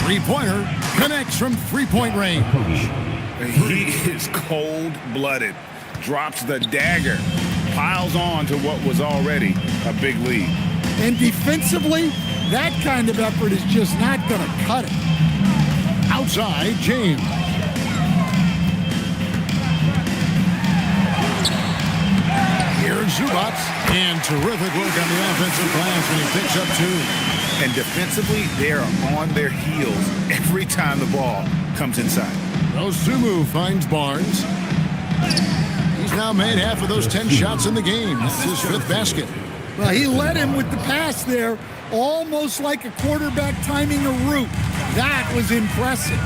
Three-pointer connects from three-point range. He is cold-blooded. Drops the dagger. Piles on to what was already a big lead. And defensively, that kind of effort is just not going to cut it. Outside, James. Here's Zubats. And terrific work on the offensive glass when he picks up 2. And defensively, they are on their heels every time the ball comes inside. Osumu finds Barnes. He's now made half of those 10 shots in the game. That's his 5th basket. Well, he led him with the pass there, almost like a quarterback timing a route. That was impressive.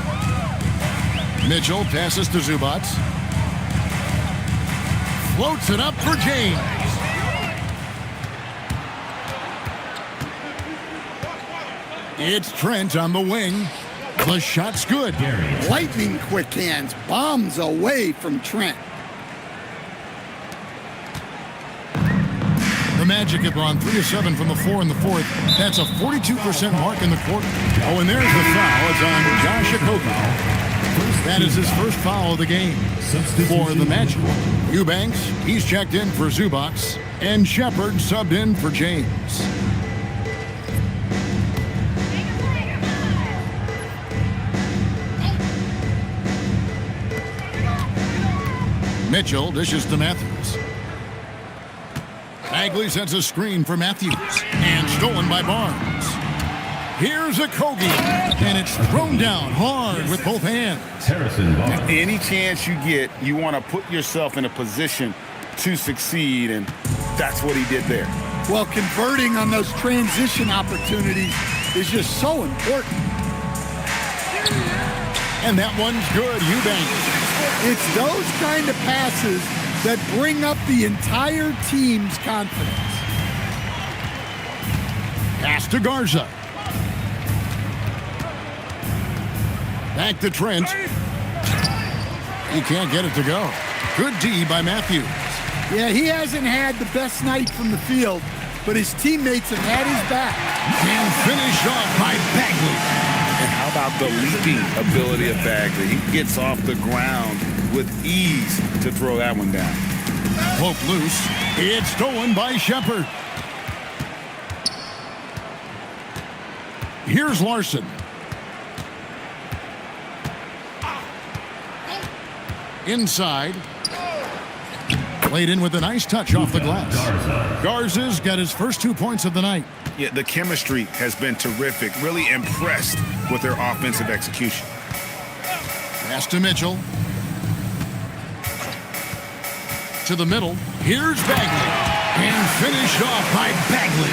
Mitchell passes to Zubats. Floats it up for James. It's Trent on the wing. The shot's good. Lightning quick hands. Bombs away from Trent. The Magic have gone 3 of 7 from the floor in the 4th. That's a 42% mark in the quarter. Oh, and there's the foul. It's on Josh Okogie. That is his first foul of the game for the Magic. Eubanks, he's checked in for Zubats. And Shepard subbed in for James. Mitchell dishes to Matthews. Bagley sets a screen for Matthews. And stolen by Barnes. Here's Okogie. And it's thrown down hard with both hands. Any chance you get, you want to put yourself in a position to succeed, and that's what he did there. Well, converting on those transition opportunities is just so important. And that one's good. Eubanks. It's those kind of passes that bring up the entire team's confidence. Pass to Garza. Back to Trent. He can't get it to go. Good D by Matthews. Yeah, he hasn't had the best night from the field, but his teammates have had his back. And finished off by Bagley. And how about the leaping ability of Bagley? He gets off the ground with ease to throw that one down. Poke loose. It's stolen by Shepard. Here's Larson. Inside. Played in with a nice touch off the glass. Garza's got his first 2 points of the night. Yeah, the chemistry has been terrific. Really impressed with their offensive execution. Pass to Mitchell. To the middle. Here's Bagley. And finished off by Bagley.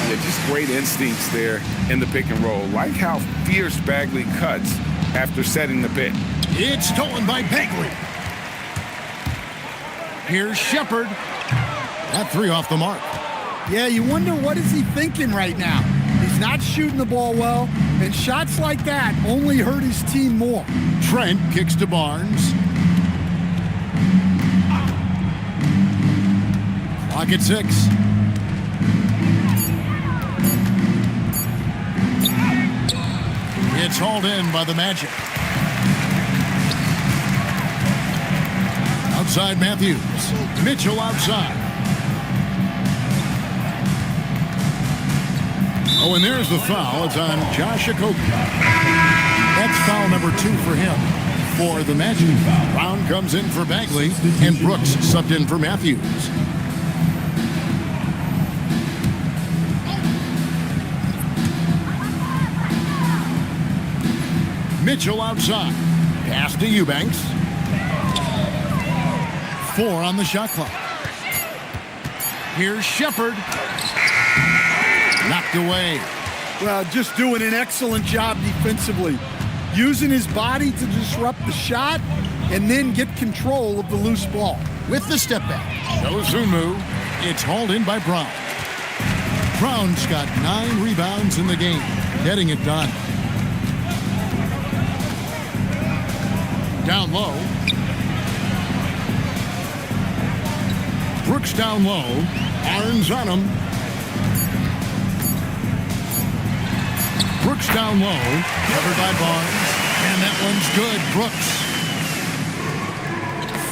Yeah, just great instincts there in the pick and roll. Like how fierce Bagley cuts after setting the pick. It's stolen by Bagley. Here's Shepard. That 3 off the mark. Yeah, you wonder what is he thinking right now. He's not shooting the ball well, and shots like that only hurt his team more. Trent kicks to Barnes. Clock at 6. It's hauled in by the Magic. Outside Matthews. Mitchell outside. Oh, and there's the foul. It's on Josh Okogie. That's foul number 2 for him. For the Magic. Brown comes in for Bagley, and Brooks subbed in for Matthews. Mitchell outside. Pass to Eubanks. 4 on the shot clock. Here's Shepard. Knocked away. Well, just doing an excellent job defensively. Using his body to disrupt the shot and then get control of the loose ball. With the step back. Osumu. It's hauled in by Brown. Brown's got 9 rebounds in the game. Getting it done. Down low. Brooks down low. Barnes on him. Brooks Brooks down low. Covered by Barnes. And that one's good. Brooks.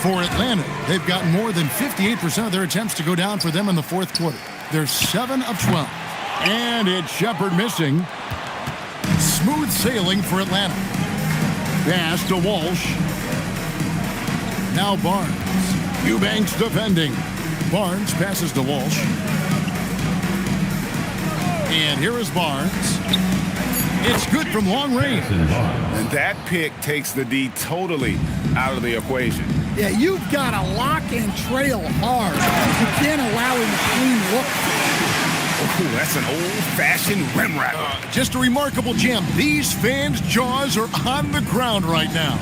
For Atlanta, they've gotten more than 58% of their attempts to go down for them in the fourth quarter. They're 7 of 12. And it's Shepard missing. Smooth sailing for Atlanta. Pass to Walsh. Now Barnes. Eubanks defending. Barnes passes to Walsh. And here is Barnes. It's good from long range. And that pick takes the D totally out of the equation. Yeah, you've got to lock and trail hard. You can't allow him to clean look. Ooh, that's an old-fashioned rim wrapper. Just a remarkable jam. These fans' jaws are on the ground right now.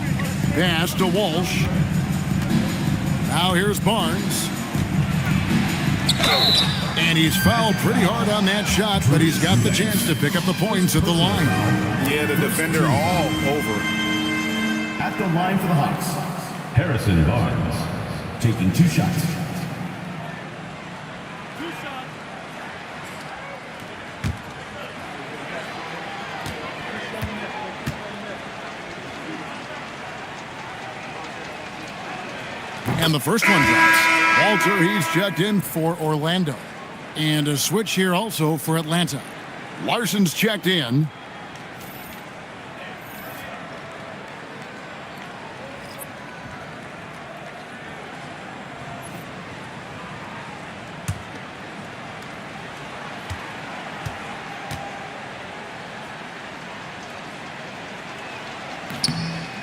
Pass to Walsh. Now here's Barnes. And he's fouled pretty hard on that shot, but he's got the chance to pick up the points at the line. Yeah, the defender all over. At the line for the Hawks, Harrison Barnes, taking 2 shots. And the first one drops. Walter, he's checked in for Orlando. And a switch here also for Atlanta. Larson's checked in.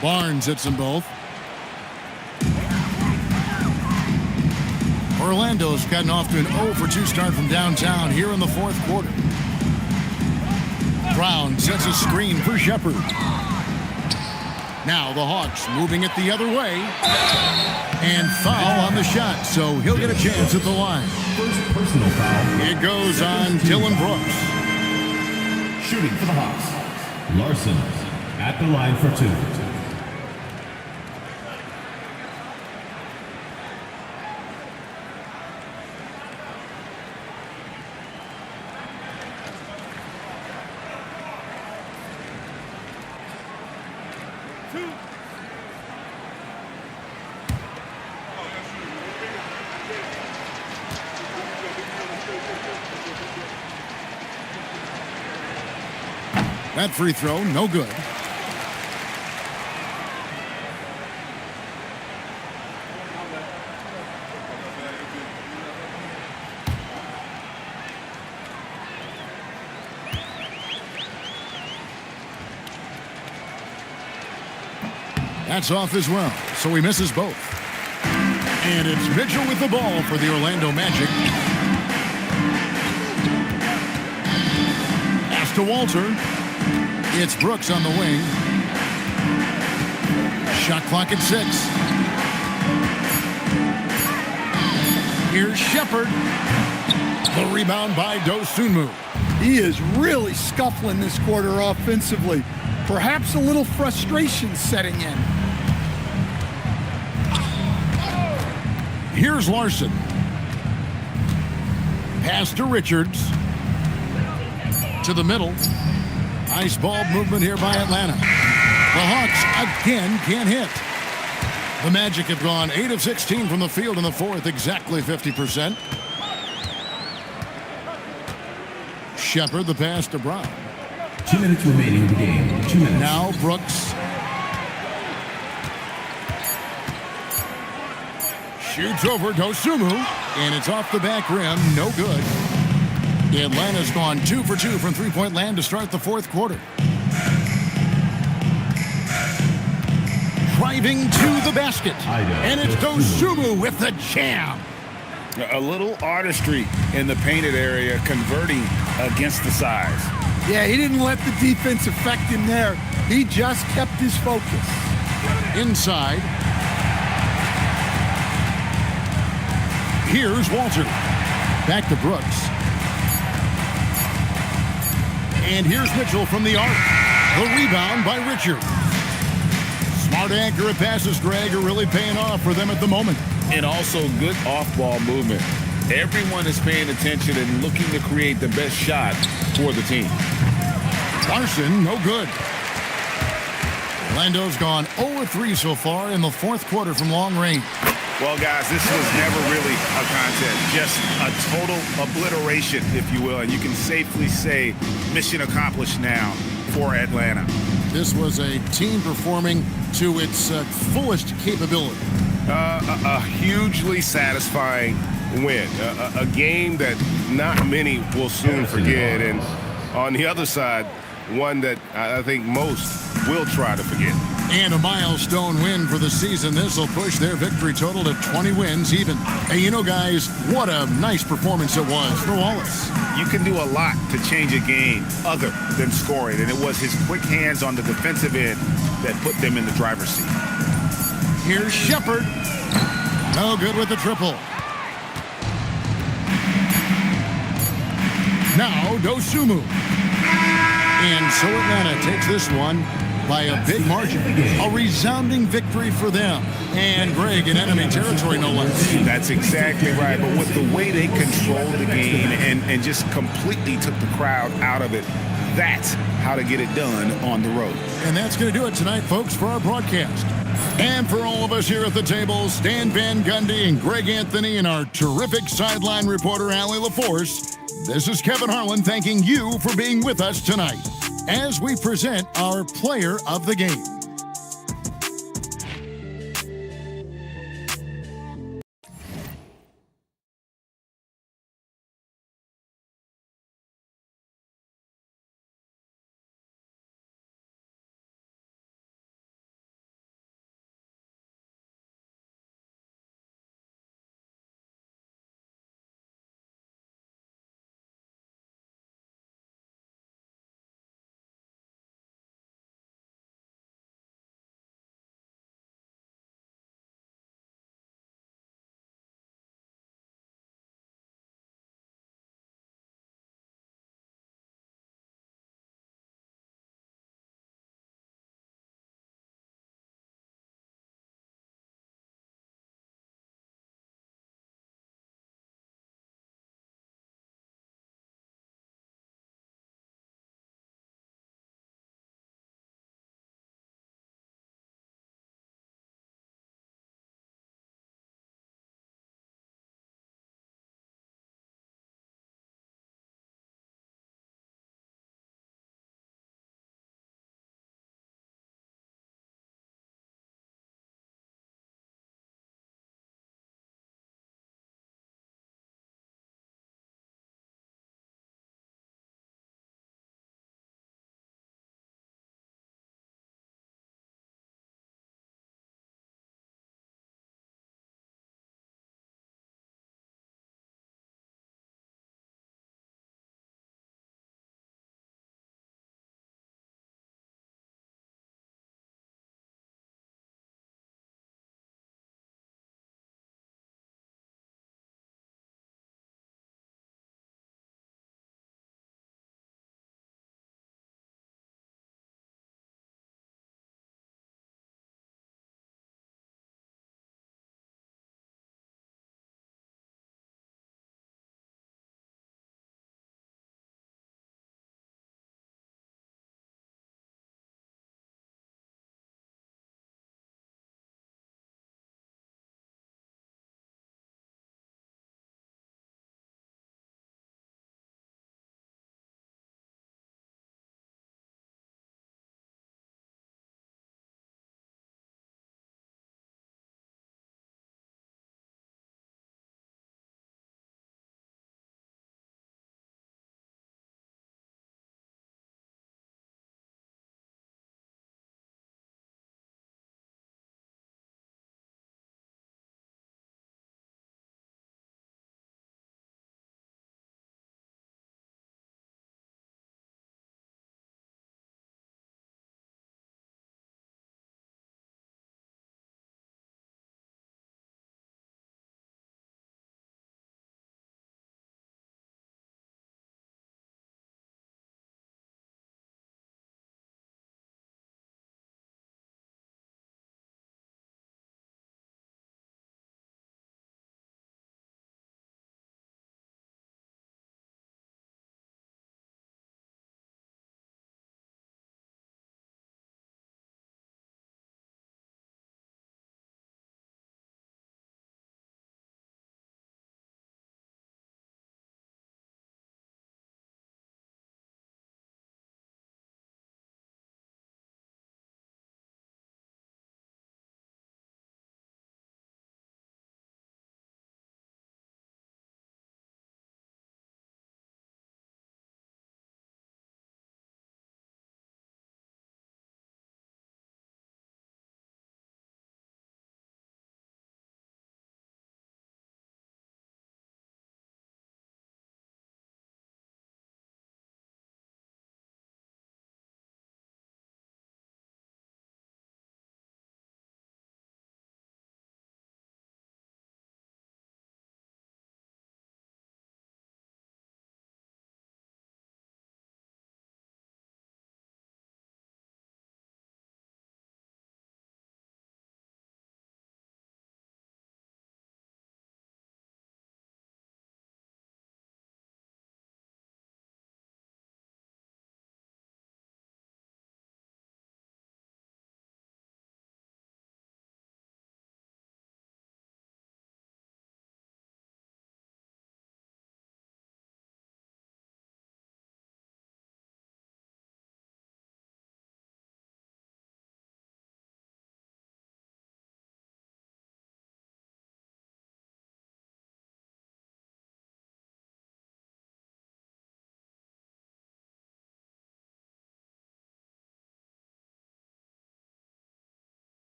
Barnes hits them both. Orlando's gotten off to an 0 for 2 start from downtown here in the fourth quarter. Brown sets a screen for Shepard. Now the Hawks moving it the other way. And foul on the shot, so he'll get a chance at the line. First personal foul. It goes on Dylan Brooks. Shooting for the Hawks, Larson at the line for 2. That free throw, no good. That's off as well, so he misses both. And it's Mitchell with the ball for the Orlando Magic. Pass to Walter. It's Brooks on the wing. Shot clock at 6. Here's Shepard. The rebound by Dosunmu. He is really scuffling this quarter offensively. Perhaps a little frustration setting in. Here's Larson. Pass to Richards. To the middle. Nice ball movement here by Atlanta. The Hawks again can't hit. The Magic have gone 8 of 16 from the field in the fourth, exactly 50%. Shepard, the pass to Brown. 2 minutes remaining in the game. 2 minutes. Now Brooks. Shoots over Dosunmu, and it's off the back rim. No good. Atlanta's gone 2 for 2 from three-point land to start the fourth quarter. Driving to the basket. And it's Dosunmu with the jam. A little artistry in the painted area, converting against the size. Yeah, he didn't let the defense affect him there. He just kept his focus. Inside. Here's Walter. Back to Brooks. And here's Mitchell from the arc. The rebound by Richard. Smart, accurate passes, Greg, are really paying off for them at the moment. And also good off-ball movement. Everyone is paying attention and looking to create the best shot for the team. Larson, no good. Orlando's gone 0-3 so far in the fourth quarter from long range. Well, guys, this was never really a contest, just a total obliteration, if you will, and you can safely say mission accomplished now for Atlanta. This was a team performing to its fullest capability. A hugely satisfying win, a game that not many will soon forget, and on the other side, one that I think most will try to forget. And a milestone win for the season. This will push their victory total to 20 wins even. Hey, you know, guys, what a nice performance it was for Wallace. You can do a lot to change a game other than scoring, and it was his quick hands on the defensive end that put them in the driver's seat. Here's Shepard. No good with the triple. Now Dosumu. And so Atlanta takes this one by a big margin. A resounding victory for them. And Greg in enemy territory, no less. That's exactly right. But with the way they controlled the game and just completely took the crowd out of it, that's how to get it done on the road. And that's going to do it tonight, folks, for our broadcast. And for all of us here at the table, Stan Van Gundy and Greg Anthony and our terrific sideline reporter, Allie LaForce, this is Kevin Harlan thanking you for being with us tonight as we present our player of the game.